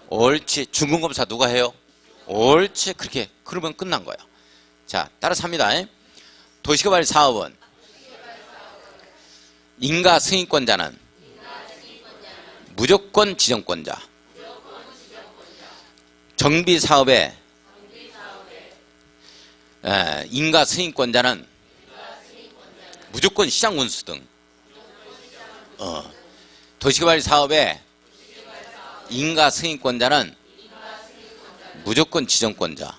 Speaker 1: 옳지. 준공검사 누가 해요? 옳지. 그렇게 그러면 끝난 거야. 자, 따라서 합니다. 도시개발 사업은 인가 승인권자는 무조건 지정권자. 정비사업에 인가 승인권자는 무조건 시장군수 등. 도시개발 사업에 인가 승인권자는 무조건 지정권자.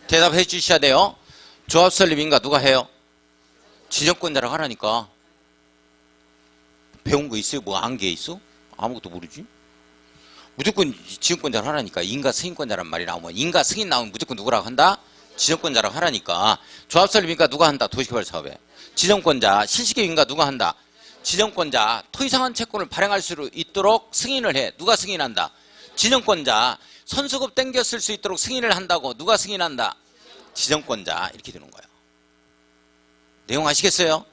Speaker 1: 대답해 주셔야 돼요. 조합 설립 인가 누가 해요? 지정권자라고 하라니까. 배운 거 있어요? 뭐 안 게 있어? 아무것도 모르지? 무조건 지정권자라고 하라니까. 인가 승인권자란 말이 나오면 인가 승인 나오면 무조건 누구라고 한다? 지정권자라고 하라니까. 조합 설립 인가 누가 한다? 도시개발 사업에. 지정권자. 실시계획 인가 누가 한다? 지정권자. 토지상환 채권을 발행할 수 있도록 승인을 해. 누가 승인한다? 지정권자. 선수급 땡겨 쓸 수 있도록 승인을 한다고. 누가 승인한다? 지정권자. 이렇게 되는 거예요. 내용 아시겠어요?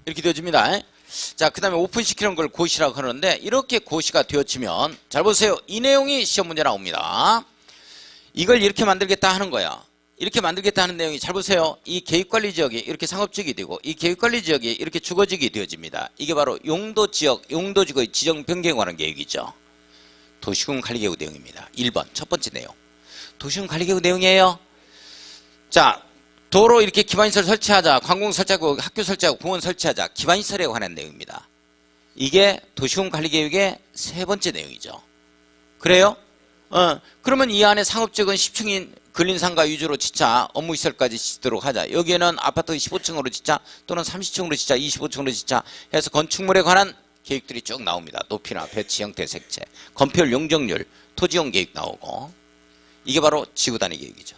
Speaker 1: 이렇게 되어집니다. 자, 그 다음에 오픈시키는 걸 고시라고 하는데 이렇게 고시가 되어지면 잘 보세요. 이 내용이 시험 문제 나옵니다. 이걸 이렇게 만들겠다 하는 거야. 이렇게 만들겠다 하는 내용이 잘 보세요. 이 계획관리지역이 이렇게 상업지역이 되고 이 계획관리지역이 이렇게 주거지역이 되어집니다. 이게 바로 용도지역, 용도지구의 지정 변경에 관한 계획이죠. 도시군 관리계획 내용입니다. 1번 첫 번째 내용. 도시군 관리계획 내용이에요. 자, 도로 이렇게 기반시설 설치하자, 관공 설치하고 학교 설치하고 공원 설치하자, 기반시설에 관한 내용입니다. 이게 도시군 관리계획의 세 번째 내용이죠. 그래요? 그러면 이 안에 상업지역은 10층인 근린상가 위주로 짓자, 업무시설까지 짓도록 하자. 여기에는 아파트 15층으로 짓자, 또는 30층으로 짓자, 25층으로 짓자 해서 건축물에 관한 계획들이 쭉 나옵니다. 높이나 배치, 형태, 색채, 건폐율, 용적률, 토지용 계획 나오고. 이게 바로 지구단위 계획이죠.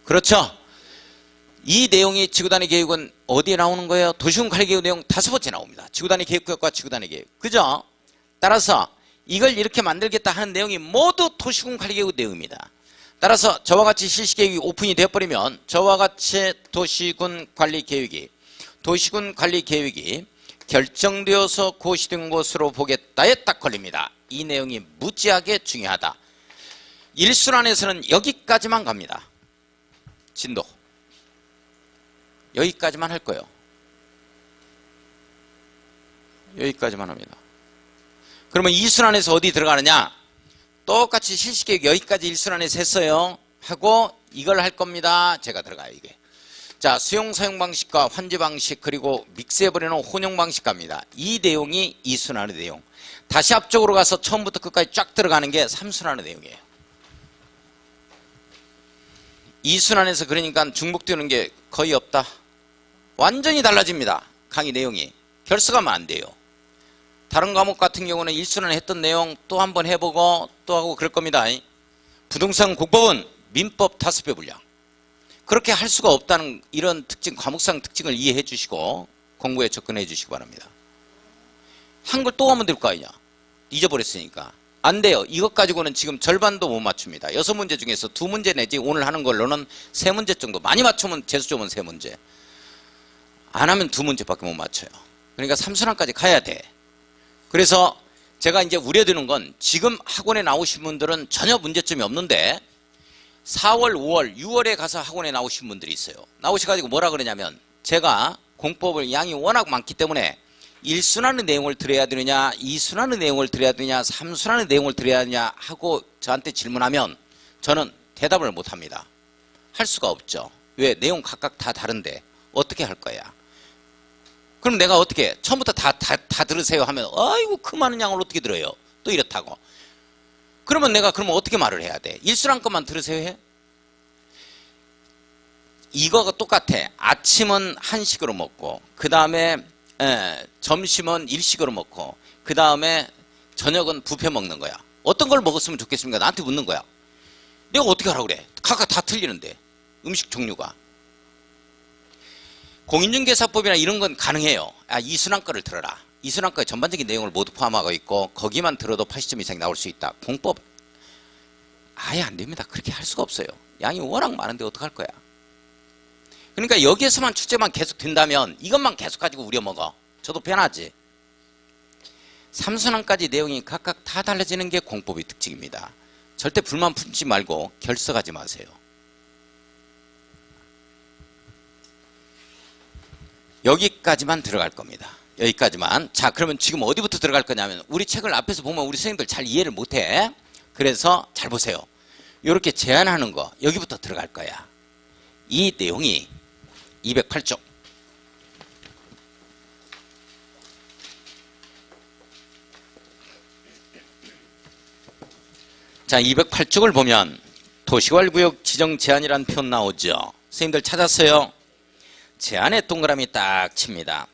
Speaker 1: 그렇죠? 이 내용이 지구단위 계획은 어디에 나오는 거예요? 도시군 관리계획 내용 5번째 나옵니다. 지구단위 계획구역과 지구단위 계획. 그죠? 따라서 이걸 이렇게 만들겠다 하는 내용이 모두 도시군 관리계획 내용입니다. 따라서 저와 같이 실시계획이 오픈이 되어버리면 저와 같이 도시군 관리계획이 결정되어서 고시된 것으로 보겠다에 딱 걸립니다. 이 내용이 무지하게 중요하다. 1순환에서는 여기까지만 갑니다. 진도 여기까지만 할 거예요. 여기까지만 합니다. 그러면 2순환에서 어디 들어가느냐? 똑같이 실시계획 여기까지 1순환에서 했어요 하고 이걸 할 겁니다. 제가 들어가요. 이게 자, 수용 사용 방식과 환지 방식 그리고 믹스해버리는 혼용 방식 갑니다. 이 내용이 2순환의 내용. 다시 앞쪽으로 가서 처음부터 끝까지 쫙 들어가는 게 3순환의 내용이에요. 2순환에서 그러니까 중복되는 게 거의 없다. 완전히 달라집니다. 강의 내용이. 결석하면 안 돼요. 다른 과목 같은 경우는 1순환에 했던 내용 또 한번 해보고 또 하고 그럴 겁니다. 부동산 공법은 민법 5배 분량. 그렇게 할 수가 없다는 이런 특징, 과목상 특징을 이해해 주시고 공부에 접근해 주시기 바랍니다. 한글 또 하면 될 거 아니냐. 잊어버렸으니까. 안 돼요. 이것 가지고는 지금 절반도 못 맞춥니다. 6문제 중에서 2문제 내지 오늘 하는 걸로는 3문제 정도. 많이 맞추면 재수 좋으면 3문제. 안 하면 2문제밖에 못 맞춰요. 그러니까 3순환까지 가야 돼. 그래서 제가 이제 우려되는 건 지금 학원에 나오신 분들은 전혀 문제점이 없는데 4월, 5월, 6월에 가서 학원에 나오신 분들이 있어요. 나오셔가지고 뭐라 그러냐면 제가 공법을 양이 워낙 많기 때문에 1순환의 내용을 들어야 되느냐 2순환의 내용을 들어야 되느냐 3순환의 내용을 들어야 되느냐 하고 저한테 질문하면 저는 대답을 못합니다. 할 수가 없죠. 왜? 내용 각각 다 다른데 어떻게 할 거야. 그럼 내가 어떻게 처음부터 다 들으세요 하면 아이고 그 많은 양을 어떻게 들어요. 또 이렇다고. 그러면 내가 그러면 어떻게 말을 해야 돼. 1순환 것만 들으세요 해? 이거가 똑같아. 아침은 한식으로 먹고 그 다음에 점심은 일식으로 먹고 그 다음에 저녁은 뷔페 먹는 거야. 어떤 걸 먹었으면 좋겠습니까? 나한테 묻는 거야. 내가 어떻게 하라고 그래. 각각 다 틀리는데. 음식 종류가. 공인중개사법이나 이런 건 가능해요. 이순환 거를 들어라. 이순환 거의 전반적인 내용을 모두 포함하고 있고 거기만 들어도 80점 이상이 나올 수 있다. 공법 아예 안 됩니다. 그렇게 할 수가 없어요. 양이 워낙 많은데 어떡할 거야. 그러니까 여기에서만 출제만 계속 된다면 이것만 계속 가지고 우려먹어. 저도 편하지. 3순환까지 내용이 각각 다 달라지는 게 공법의 특징입니다. 절대 불만 품지 말고 결석하지 마세요. 여기까지만 들어갈 겁니다. 여기까지만. 자, 그러면 지금 어디부터 들어갈 거냐면 우리 책을 앞에서 보면 우리 선생님들 잘 이해를 못해. 그래서 잘 보세요. 이렇게 제안하는 거 여기부터 들어갈 거야. 이 내용이 208쪽. 자, 208쪽을 보면 도시개발구역 지정 제한이라는 표현 나오죠. 선생님들 찾았어요? 제한에 동그라미 딱 칩니다.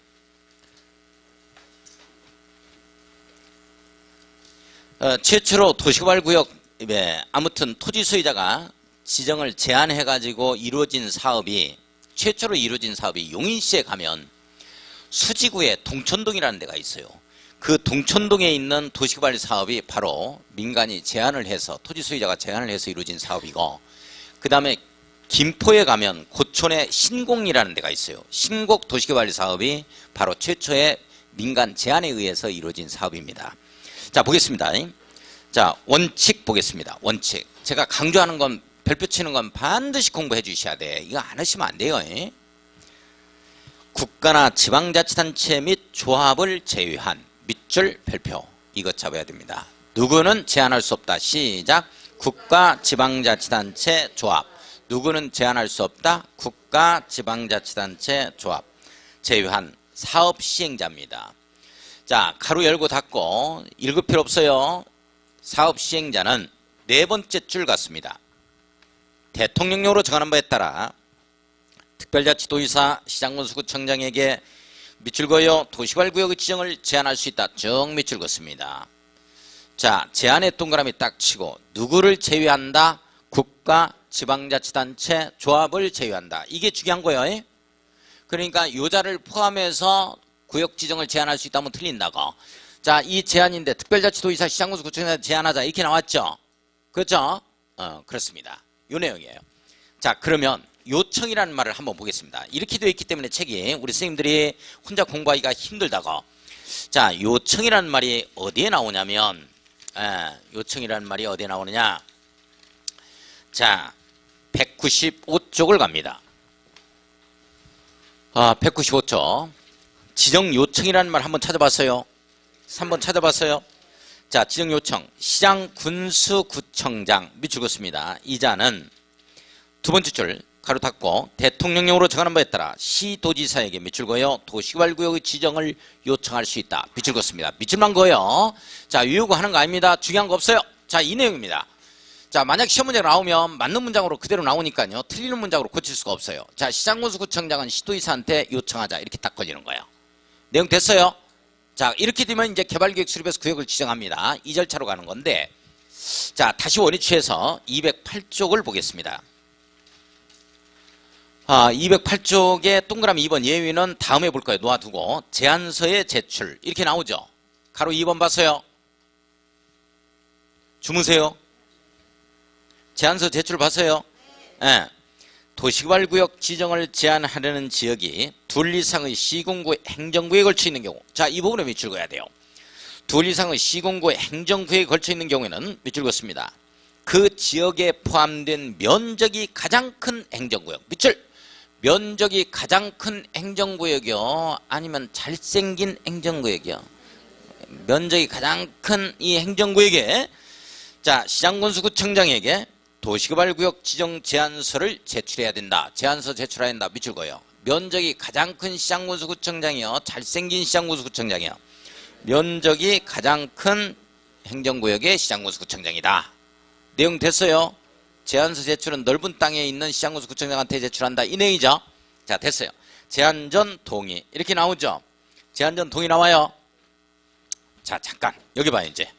Speaker 1: 최초로 도시개발구역 아무튼 토지 소유자가 지정을 제한해가지고 이루어진 사업이 최초로 이루어진 사업이 용인시에 가면 수지구에 동천동이라는 데가 있어요. 그 동천동에 있는 도시개발 사업이 바로 민간이 제안을 해서 토지 소유자가 제안을 해서 이루어진 사업이고 그 다음에 김포에 가면 고촌에 신곡이라는 데가 있어요. 신곡 도시개발 사업이 바로 최초의 민간 제안에 의해서 이루어진 사업입니다. 자, 보겠습니다. 자, 원칙 보겠습니다. 원칙. 제가 강조하는 건 별표 치는 건 반드시 공부해 주셔야 돼. 이거 안 하시면 안 돼요. 국가나 지방자치단체 및 조합을 제외한 밑줄 별표 이것 잡아야 됩니다. 누구는 제한할 수 없다. 시작. 국가 지방자치단체 조합. 누구는 제한할 수 없다. 국가 지방자치단체 조합. 제외한 사업 시행자입니다. 자, 가로 열고 닫고 읽을 필요 없어요. 사업 시행자는 네 번째 줄 같습니다. 대통령령으로 정하는 바에 따라 특별자치도지사 시장군수구청장에게 밑줄 그어 도시개발구역의 지정을 제한할 수 있다. 쭉 밑줄 긋습니다. 자, 제한의 동그라미 딱 치고 누구를 제외한다? 국가, 지방자치단체, 조합을 제외한다. 이게 중요한 거예요. 그러니까 요자를 포함해서 구역 지정을 제한할 수 있다면 틀린다고. 자, 이 제한인데 특별자치도지사 시장군수구청장 제한하자 이렇게 나왔죠. 그렇죠? 그렇습니다. 요 내용이에요. 자, 그러면 요청이라는 말을 한번 보겠습니다. 이렇게 되어 있기 때문에 책이 우리 선생님들이 혼자 공부하기가 힘들다고. 자, 요청이라는 말이 어디에 나오냐면 요청이라는 말이 어디에 나오느냐. 자, 195쪽을 갑니다. 195쪽. 지정 요청이라는 말 한번 찾아봤어요? 3번 찾아봤어요? 자, 지정 요청. 시장 군수구청장 밑줄 긋습니다. 이자는 두 번째 줄 가로 닫고 대통령령으로 정하는 바에 따라 시도지사에게 밑줄 그어 도시개발구역의 지정을 요청할 수 있다. 밑줄 긋습니다. 밑줄만 그어요. 자, 외우고 하는 거 아닙니다. 중요한 거 없어요. 자, 이 내용입니다. 자, 만약 시험 문제가 나오면 맞는 문장으로 그대로 나오니까요. 틀리는 문장으로 고칠 수가 없어요. 자, 시장군수구청장은 시도지사한테 요청하자. 이렇게 딱 걸리는 거예요. 내용 됐어요? 자, 이렇게 되면 이제 개발계획 수립해서 구역을 지정합니다. 이 절차로 가는 건데, 자, 다시 원위 취해서 208쪽을 보겠습니다. 208쪽에 동그라미 2번 예외는 다음에 볼 거예요. 놓아두고 제안서의 제출 이렇게 나오죠. 가로 2번 봤어요? 주무세요? 제안서 제출 봤어요? 네. 도시개발구역 지정을 제한하려는 지역이 둘 이상의 시군구 행정구역에 걸쳐 있는 경우, 자, 이 부분에 밑줄 그어야 돼요. 둘 이상의 시군구 행정구역에 걸쳐 있는 경우에는 밑줄 긋습니다. 그 지역에 포함된 면적이 가장 큰 행정구역. 밑줄. 면적이 가장 큰 행정구역이요? 아니면 잘생긴 행정구역이요? 면적이 가장 큰 이 행정구역에, 자, 시장군수구청장에게 도시개발구역 지정 제안서를 제출해야 된다. 제안서 제출해야 된다. 밑줄 그어요. 면적이 가장 큰 시장군수구청장이요? 잘생긴 시장군수구청장이요? 면적이 가장 큰 행정구역의 시장군수구청장이다. 내용 됐어요? 제안서 제출은 넓은 땅에 있는 시장군수구청장한테 제출한다. 이 내용이죠. 자, 됐어요. 제안 전 동의 이렇게 나오죠. 제안 전 동의 나와요. 자, 잠깐 여기 봐요. 이제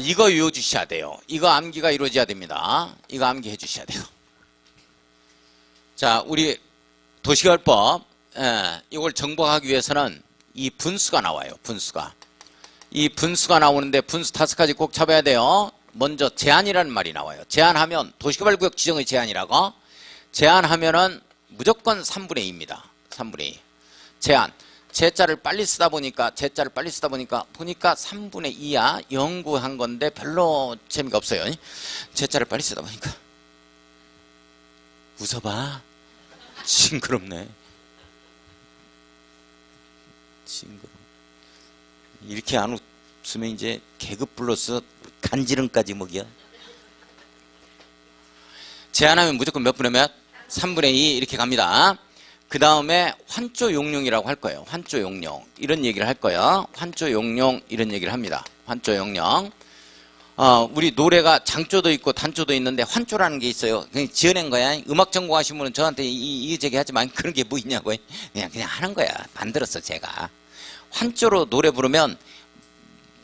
Speaker 1: 이거 외워주셔야 돼요. 이거 암기가 이루어져야 됩니다. 이거 암기해 주셔야 돼요. 자, 우리 도시개발법, 이걸 정복하기 위해서는 이 분수가 나와요. 분수가. 이 분수가 나오는데 분수 5가지 꼭 잡아야 돼요. 먼저 제한이라는 말이 나와요. 제한하면 도시개발구역 지정의 제한이라고. 제한하면은 무조건 3분의 2입니다. 3분의 2. 제한. 제자를 빨리 쓰다 보니까 3분의 2야. 연구한 건데 별로 재미가 없어요. 제자를 빨리 쓰다 보니까. 웃어봐. 징그럽네. 징그러. 이렇게 안 웃으면 이제 계급 플러스 간지름까지 먹여. 제한하면 무조건 몇 분의 몇? 3분의 2 이렇게 갑니다. 그 다음에 환조용룡이라고 할 거예요. 환조용룡 이런 얘기를 할 거예요. 환조용룡 이런 얘기를 합니다. 환조용룡. 우리 노래가 장조도 있고 단조도 있는데 환조라는 게 있어요. 그냥 지어낸 거야. 음악 전공하신 분은 저한테 이 얘기하지만 그런 게 뭐 있냐고. 그냥 하는 거야. 만들었어 제가. 환조로 노래 부르면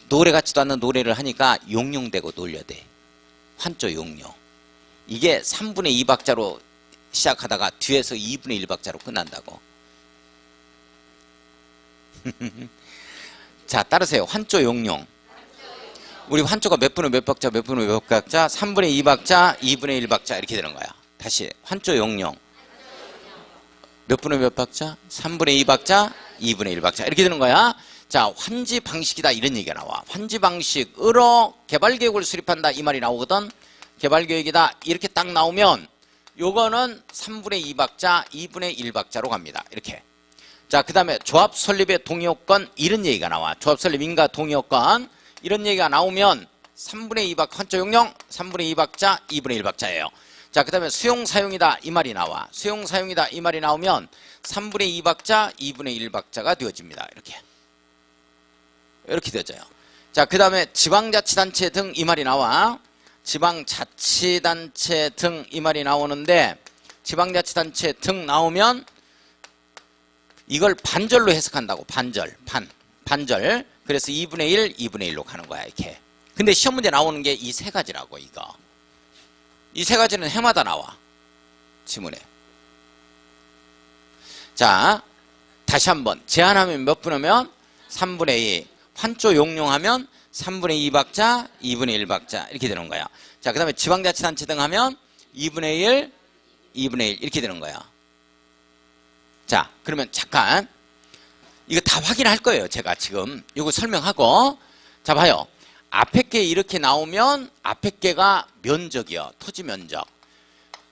Speaker 1: 노래 같지도 않는 노래를 하니까 용용대고 놀려야 돼. 환조용룡. 이게 3분의 2박자로 시작하다가 뒤에서 2분의 1박자로 끝난다고. 자, 따르세요. 환조용룡. 우리 환조가 몇 분의 몇 박자, 몇 분의 몇 박자? 3분의 2박자, 2분의 1박자 이렇게 되는 거야. 다시 환조용룡. 몇 분의 몇 박자? 3분의 2박자, 2분의 1박자 이렇게 되는 거야. 자, 환지 방식이다 이런 얘기가 나와. 환지 방식으로 개발계획을 수립한다 이 말이 나오거든. 개발계획이다 이렇게 딱 나오면 요거는 3분의 2박자, 2분의 1박자로 갑니다. 이렇게. 자, 그 다음에 조합 설립의 동의요건 이런 얘기가 나와. 조합 설립 인가 동의요건 이런 얘기가 나오면 3분의 2박 환조용룡 3분의 2박자, 2분의 1박자예요. 자, 그 다음에 수용사용이다 이 말이 나와. 수용사용이다 이 말이 나오면 3분의 2박자, 2분의 1박자가 되어집니다. 이렇게 되어져요. 자, 그 다음에 지방자치단체 등 이 말이 나와. 지방자치단체 등 이 말이 나오는데 지방자치단체 등 나오면 이걸 반절로 해석한다고. 반절. 그래서 2분의 1, 2분의 1로 가는 거야 이렇게. 근데 시험 문제 나오는 게 이 세 가지라고. 이거 이 세 가지는 해마다 나와 지문에. 자, 다시 한번 제한하면 몇 분하면 3분의 2. 환조용룡하면 3분의 2박자, 2분의 1박자 이렇게 되는 거야. 자, 그 다음에 지방자치단체 등 하면 2분의 1, 2분의 1 이렇게 되는 거야. 자, 그러면 잠깐 이거 다 확인할 거예요. 제가 지금 이거 설명하고. 자, 봐요. 앞에 게 이렇게 나오면 앞에 게가 면적이요. 토지 면적.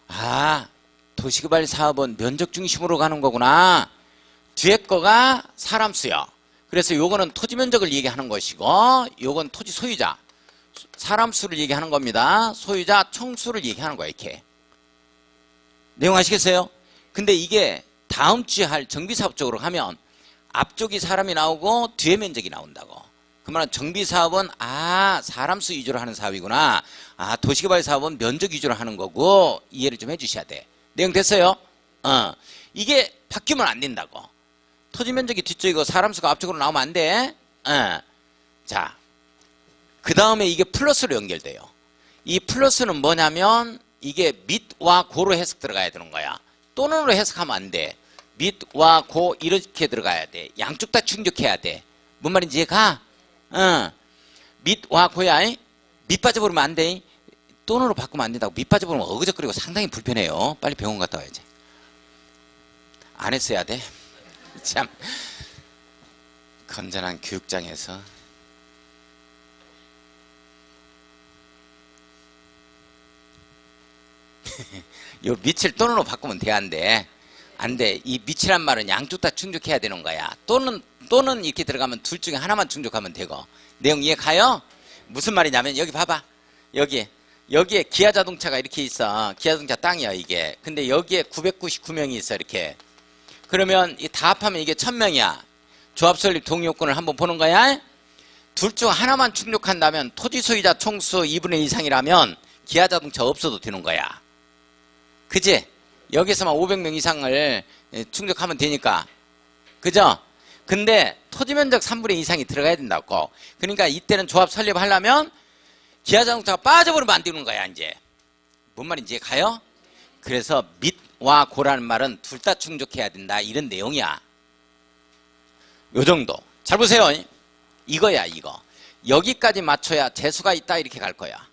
Speaker 1: 아, 도시개발 사업은 면적 중심으로 가는 거구나. 뒤에 거가 사람 수요. 그래서 요거는 토지 면적을 얘기하는 것이고 요건 토지 소유자, 사람 수를 얘기하는 겁니다. 소유자 총수를 얘기하는 거야 이렇게. 내용 아시겠어요? 근데 이게 다음 주에 할 정비사업 쪽으로 가면 앞쪽이 사람이 나오고 뒤에 면적이 나온다고. 그러면 정비사업은 사람 수 위주로 하는 사업이구나. 도시개발 사업은 면적 위주로 하는 거고 이해를 좀 해주셔야 돼. 내용 됐어요? 이게 바뀌면 안 된다고. 토지 면적이 뒤쪽이고 사람 수가 앞쪽으로 나오면 안 돼. 자, 그 다음에 이게 플러스로 연결돼요. 이 플러스는 뭐냐면 이게 밑과 고로 해석 들어가야 되는 거야. 또는으로 해석하면 안 돼. 밑과 고 이렇게 들어가야 돼. 양쪽 다 충족해야 돼. 뭔 말인지 이해가? 밑과 고야. 밑 빠져버리면 안 돼. 또는으로 바꾸면 안 된다고. 밑 빠져버리면 어그적거리고 상당히 불편해요. 빨리 병원 갔다 와야지. 안 했어야 돼. 참 건전한 교육장에서 요 밑을 또는으로 바꾸면 돼. 안 돼? 안 돼. 이 밑이란 말은 양쪽 다 충족해야 되는 거야. 또는 이렇게 들어가면 둘 중에 하나만 충족하면 되고. 내용 이해 가요? 무슨 말이냐면 여기 봐봐. 여기에 기아자동차가 이렇게 있어. 기아자동차 땅이야 이게. 근데 여기에 999명이 있어 이렇게. 그러면 다 합하면 이게 1000명이야. 조합 설립 동의 요건을 한번 보는 거야. 둘 중 하나만 충족한다면 토지 소유자 총수 2분의 1 이상이라면 기아자동차 없어도 되는 거야. 그지? 여기서만 500명 이상을 충족하면 되니까. 그죠? 근데 토지 면적 3분의 2 이상이 들어가야 된다고. 그러니까 이때는 조합 설립하려면 기아자동차가 빠져버리면 안 되는 거야 이제. 뭔 말인지 가요? 그래서 민간과 고라는 말은 둘 다 충족해야 된다 이런 내용이야. 요 정도. 잘 보세요. 이거야 이거. 여기까지 맞춰야 재수가 있다 이렇게 갈 거야.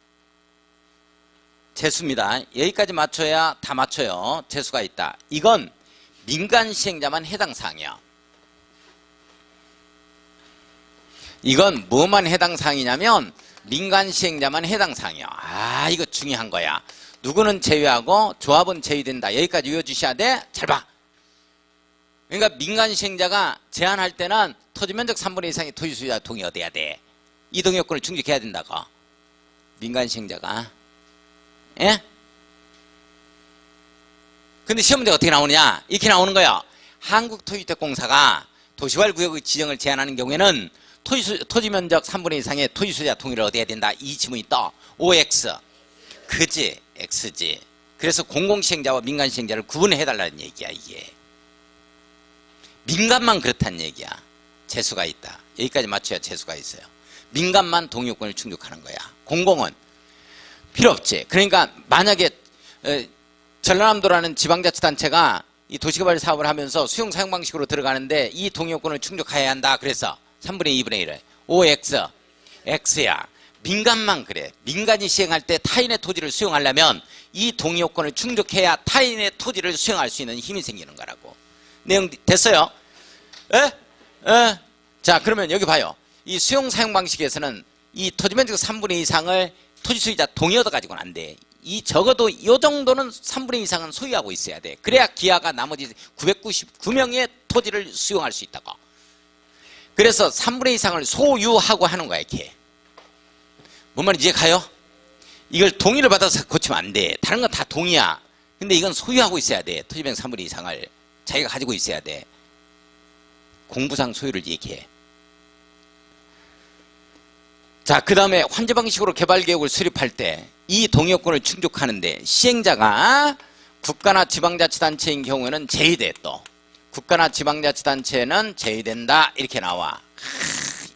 Speaker 1: 재수입니다. 여기까지 맞춰야 다 맞춰요. 재수가 있다. 이건 민간 시행자만 해당 사항이야. 이건 뭐만 해당 사항이냐면 민간 시행자만 해당 사항이야. 아 이거 중요한 거야. 누구는 제외하고 조합은 제외된다. 여기까지 외워주셔야 돼. 잘 봐. 그러니까 민간 시행자가 제한할 때는 토지면적 3분의 2 이상의 토지소유자 동의 얻어야 돼. 이 동의요건을 충족해야 된다고. 민간 시행자가. 예? 근데 시험 문제가 어떻게 나오느냐? 이렇게 나오는 거야. 한국토지주택공사가 도시활구역의 지정을 제한하는 경우에는 토지면적 3분의 2 이상의 토지소유자 동의를 얻어야 된다. 이 지문이 떠. OX. 그지? X지. 그래서 공공시행자와 민간시행자를 구분해달라는 얘기야 이게. 민간만 그렇다는 얘기야. 재수가 있다. 여기까지 맞춰야 재수가 있어요. 민간만 동의요건을 충족하는 거야. 공공은 필요 없지. 그러니까 만약에 전라남도라는 지방자치단체가 이 도시개발 사업을 하면서 수용 사용 방식으로 들어가는데 이 동의요건을 충족해야 한다. 그래서 3분의 2분의 1을 OX X야. 민간만 그래. 민간이 시행할 때 타인의 토지를 수용하려면 이 동의요건을 충족해야 타인의 토지를 수용할 수 있는 힘이 생기는 거라고. 내용 됐어요? 에? 자 그러면 여기 봐요. 이 수용 사용 방식에서는 이 토지면적 3분의 2 이상을 토지소유자 동의 얻어 가지고는 안 돼. 이 적어도 이 정도는 3분의 2 이상은 소유하고 있어야 돼. 그래야 기아가 나머지 999명의 토지를 수용할 수 있다고. 그래서 3분의 2 이상을 소유하고 하는 거야 이렇게. 뭔 말인지 이해 가요? 이걸 동의를 받아서 고치면 안 돼. 다른 건 다 동의야. 근데 이건 소유하고 있어야 돼. 토지면 3분의 2 이상을 자기가 가지고 있어야 돼. 공부상 소유를 얘기해. 자, 그 다음에 환지 방식으로 개발계획을 수립할 때 이 동의요건을 충족하는데 시행자가 국가나 지방자치단체인 경우에는 제외돼. 또 국가나 지방자치단체는 제외된다 이렇게 나와.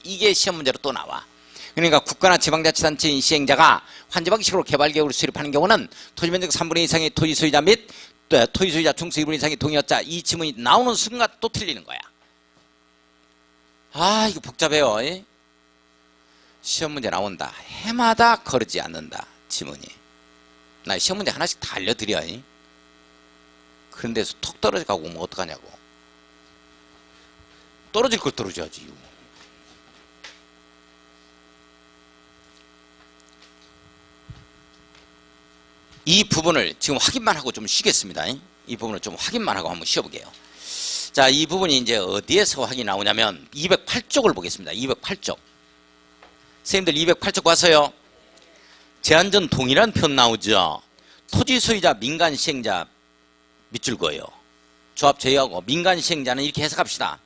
Speaker 1: 이게 시험 문제로 또 나와. 그러니까 국가나 지방자치단체인 시행자가 환지 방식으로 개발계획을 수립하는 경우는 토지면적 3분의 2 이상의 토지소유자 및 토지소유자 중수 2분의 1 이상의 동의업자 이 지문이 나오는 순간 또 틀리는 거야. 아 이거 복잡해요. 시험 문제 나온다. 해마다 거르지 않는다. 지문이. 나 시험 문제 하나씩 다 알려드려. 그런 데서 톡 떨어져가고 뭐 어떡하냐고. 떨어질 걸 떨어져야지. 이 부분을 지금 확인만 하고 좀 쉬겠습니다. 이 부분을 좀 확인만 하고 한번 쉬어볼게요. 자, 이 부분이 이제 어디에서 확인이 나오냐면 208쪽을 보겠습니다. 208쪽. 선생님들 208쪽 봐서요. 제한전 동일한 편 나오죠. 토지 소유자 민간 시행자 밑줄 거예요. 조합 제외하고 민간 시행자는 이렇게 해석합시다.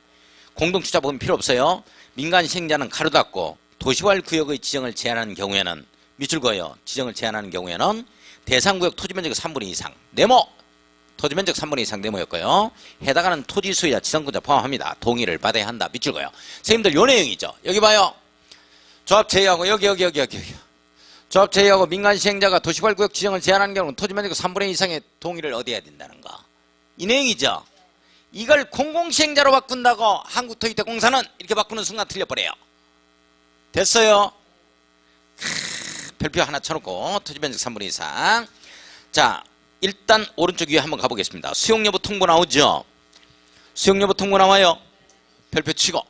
Speaker 1: 공동투자 보면 필요 없어요. 민간 시행자는 가로 닫고 도시활 구역의 지정을 제한하는 경우에는 밑줄 거예요. 지정을 제한하는 경우에는 대상구역 토지면적 3분의 2 이상 네모 토지면적 3분의 2 이상 네모였고요. 해당하는 토지 소유자 지정권자 포함합니다. 동의를 받아야 한다. 밑줄 거예요. 선생님들 요 내용이죠. 여기 봐요. 조합 제외하고 여기 조합 제외하고 민간 시행자가 도시활구역 지정을 제한하는 경우는 토지면적 3분의 2 이상의 동의를 얻어야 된다는 거. 이 내용이죠. 이걸 공공시행자로 바꾼다고 한국토지주택공사는 이렇게 바꾸는 순간 틀려버려요. 됐어요? 별표 하나 쳐놓고 토지면적 3분의 2 이상. 자, 일단 오른쪽 위에 한번 가보겠습니다. 수용여부 통보 나오죠? 수용여부 통보 나와요. 별표 치고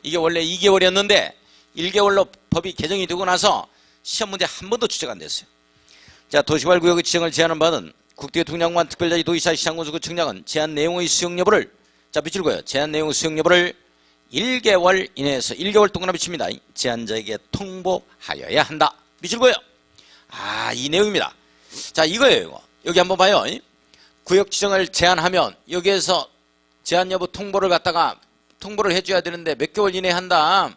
Speaker 1: 이게 원래 2개월이었는데 1개월로 법이 개정이 되고 나서 시험 문제 한 번도 출제가 안 됐어요. 자, 도시활구역의 지정을 제한하는 바는 국토교통장관 특별자치 도시사 시장군수구 청장은 제한 내용의 수용 여부를 자 밑줄 그어요. 제한 내용의 수용 여부를 1개월 이내에서 1개월 동안에 비칩니다. 제한자에게 통보하여야 한다. 밑줄 그어요. 아, 이 내용입니다. 자, 이거예요. 이거. 여기 한번 봐요. 구역 지정을 제한하면 여기에서 제한 여부 통보를 갖다가 통보를 해줘야 되는데 몇 개월 이내에 한다.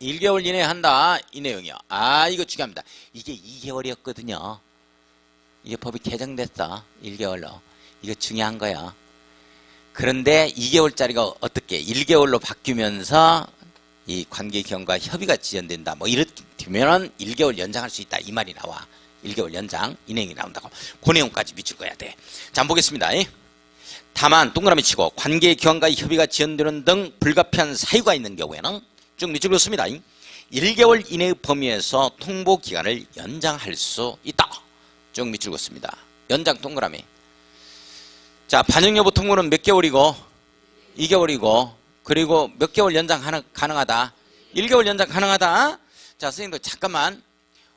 Speaker 1: 1개월 이내에 한다. 이 내용이요. 아, 이거 중요합니다. 이게 2개월이었거든요. 이게 법이 개정됐어. 1개월로. 이거 중요한 거야. 그런데 2개월짜리가 어떻게 1개월로 바뀌면서 이 관계기관과 협의가 지연된다. 뭐 이렇게 되면은 1개월 연장할 수 있다. 이 말이 나와. 1개월 연장 이 내용이 나온다고. 그 내용까지 미칠 거야 돼. 자, 한번 보겠습니다. 다만 동그라미 치고 관계 기관과의 협의가 지연되는 등 불가피한 사유가 있는 경우에는 쭉 밑줄 그렇습니다. 1개월 이내의 범위에서 통보 기간을 연장할 수 있다. 쭉 밑줄 그렇습니다. 연장 동그라미. 자, 반영 여부 통보는 몇 개월이고 2개월이고 그리고 몇 개월 연장 가능하다. 1개월 연장 가능하다. 자, 선생님들 잠깐만,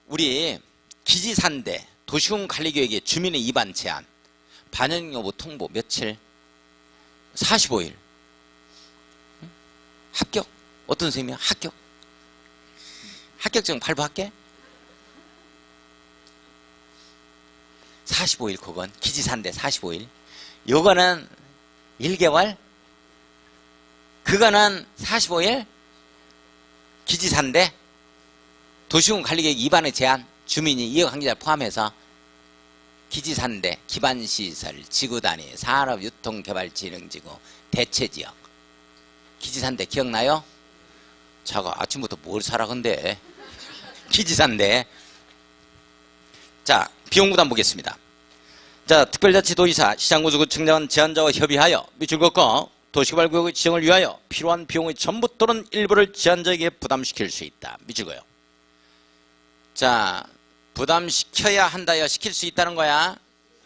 Speaker 1: 우리 기지산대 도시공관리계획의 주민의 입안 제한 반영 여부 통보 며칠? 45일. 합격. 어떤 선생님이야? 합격. 합격증 발부할게. 45일 그건 기지산대 45일. 요거는 1개월. 그거는 45일. 기지산대 도시공관리계획 입안의 제한 주민이 이해관계자를 포함해서 기지산대, 기반시설, 지구단위, 산업유통개발진흥지구, 대체지역. 기지산대 기억나요? 자가 아침부터 뭘 사라 근데. 기지산대. 자, 비용부담 보겠습니다. 자, 특별자치도지사, 시장구조구청장 제한자와 협의하여 밑줄 긋고 도시개발구역의 지정을 위하여 필요한 비용의 전부 또는 일부를 제한자에게 부담시킬 수 있다. 밑줄 그어요. 자, 부담시켜야 한다요. 시킬 수 있다는 거야.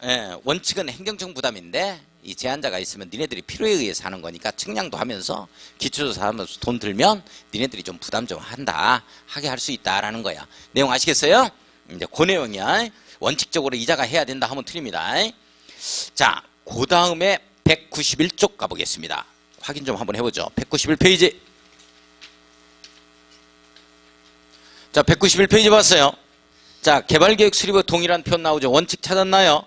Speaker 1: 예, 원칙은 행정적 부담인데 이 제한자가 있으면 니네들이 필요에 의해서 하는 거니까 측량도 하면서 기초조사 하면서 돈 들면 니네들이 좀 부담 좀 한다. 하게 할 수 있다라는 거야. 내용 아시겠어요? 이제 그 내용이야. 원칙적으로 이자가 해야 된다 하면 틀립니다. 자, 그 다음에 191쪽 가보겠습니다. 확인 좀 한번 해보죠. 191페이지. 자, 191페이지 봤어요. 자, 개발계획 수립의 동일한 표현 나오죠. 원칙 찾았나요?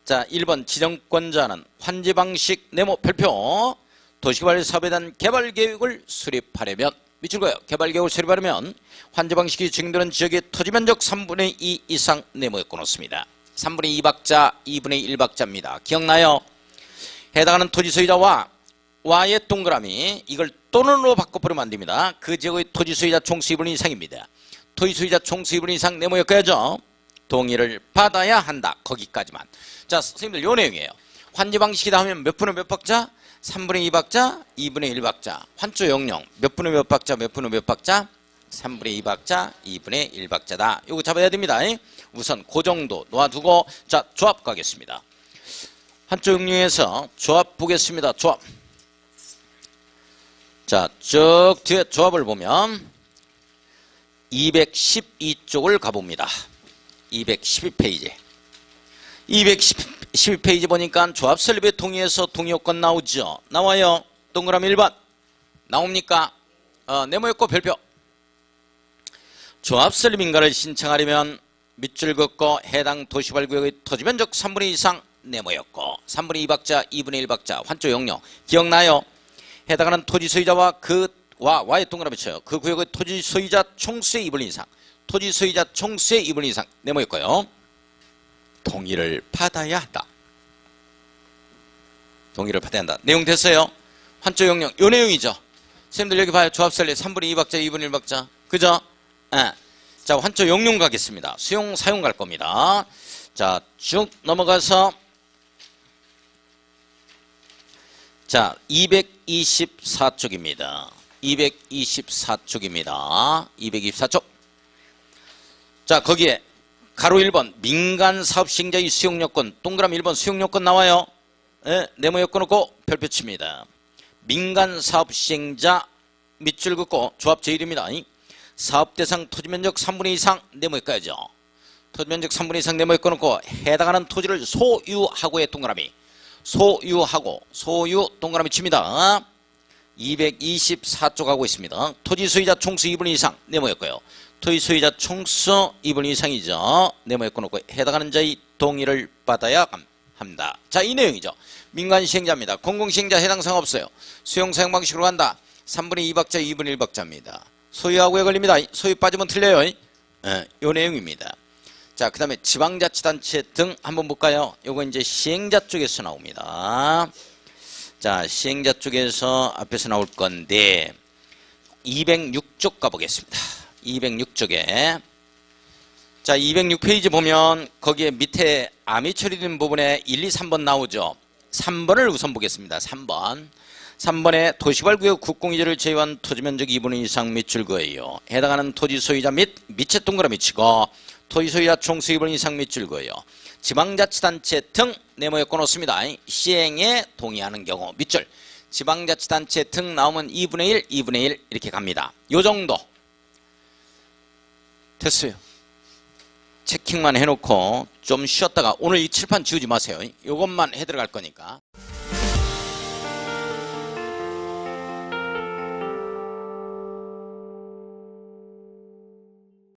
Speaker 1: 자, 1번 지정권자는 환지방식 네모 별표 도시개발 사업에 대한 개발계획을 수립하려면 밑줄 그어요. 개발계획을 수립하려면 환지방식이 지정되는 지역의 토지면적 3분의 2 이상 네모에 꺼놓습니다. 3분의 2박자, 2분의 1박자입니다. 기억나요? 해당하는 토지 소유자와 와의 동그라미 이걸 또는으로 바꿔버리면 안 됩니다. 그 지역의 토지 소유자 총수 2분의 2 이상입니다. 토지 소유자 총수 2분의 2 이상 네모에 꺼야죠. 동의를 받아야 한다. 거기까지만. 자, 선생님들 요 내용이에요. 환지 방식이다 하면 몇 분의 몇 박자? 3분의 2박자, 2분의 1박자. 환조 영영 몇 분의 몇 박자, 몇 분의 몇 박자? 3분의 2박자, 2분의 1박자다. 요거 잡아야 됩니다. 우선 그 정도 놓아두고 자, 조합 가겠습니다. 환조 영영에서 조합 보겠습니다. 조합. 자, 쭉 뒤에 조합을 보면 212쪽을 가봅니다. 212페이지. 212페이지 보니까 조합 설립에 동의해서 동의요건 나오죠. 나와요. 동그라미 1번. 나옵니까? 네모였고 별표. 조합 설립 인가를 신청하려면 밑줄 긋고 해당 도시개발구역의 토지면적 3분의 2 이상 네모였고 3분의 2박자, 2분의 1박자 환조 영영. 기억나요? 해당하는 토지 소유자와 와의 동그라미 쳐요. 그 구역의 토지 소유자 총수의 2분의 2 이상. 토지 소유자 총수의 2분의 2 이상 네모였고요. 동의를 받아야 한다. 동의를 받아야 한다. 내용 됐어요? 환조 영영 요 내용이죠. 선생님들 여기 봐요. 조합 설립 3분의 2박자, 2분의 1박자. 그죠? 예. 자, 환조 영영 가겠습니다. 수용 사용 갈 겁니다. 자, 쭉 넘어가서 자, 224쪽입니다. 224쪽입니다. 224쪽. 자, 거기에 가로 1번 민간 사업 시행자의 수용 요건 동그라미 1번 수용 요건 나와요. 예, 네모 요건 넣고 별표 칩니다. 민간 사업 시행자 밑줄 긋고 조합 제1입니다. 사업 대상 토지 면적 3분의 2 이상 네모에 꺼야죠. 토지 면적 3분의 2 이상 네모에 꺼놓고 해당하는 토지를 소유하고의 동그라미. 소유 동그라미 칩니다. 224쪽 하고 있습니다. 토지 소유자 총수 2분의 2 이상 네모였고요. 토지 소유자 총수 2분의 2 이상이죠. 네모에 꺼놓고 해당하는 자의 동의를 받아야 합니다. 자, 이 내용이죠. 민간 시행자입니다. 공공 시행자 해당 사항 없어요. 수용 사용 방식으로 간다. 3분의 2박자, 2분의 1박자입니다. 소유하고에 걸립니다. 소유 빠지면 틀려요. 요 내용입니다. 자, 그 다음에 지방자치단체 등 한번 볼까요? 요거 이제 시행자 쪽에서 나옵니다. 자, 시행자 쪽에서 앞에서 나올 건데 206쪽 가보겠습니다. 206쪽에 자, 206페이지 보면 거기에 밑에 암이 처리된 부분에 1, 2, 3번 나오죠. 3번을 우선 보겠습니다. 3번에 도시발구역 국공유지를 제외한 토지면적 2분의 1 이상 밑줄 그어요. 해당하는 토지 소유자 및 밑에 동그라미 치고 토지 소유자 총수 2분의 1 이상 밑줄 그어요. 지방자치단체 등 네모에 꺼놓습니다. 시행에 동의하는 경우 밑줄. 지방자치단체 등 나오면 2분의 1, 2분의 1 이렇게 갑니다. 요 정도. 됐어요. 체킹만 해놓고 좀 쉬었다가 오늘 이 칠판 지우지 마세요. 이것만 해 들어갈 거니까.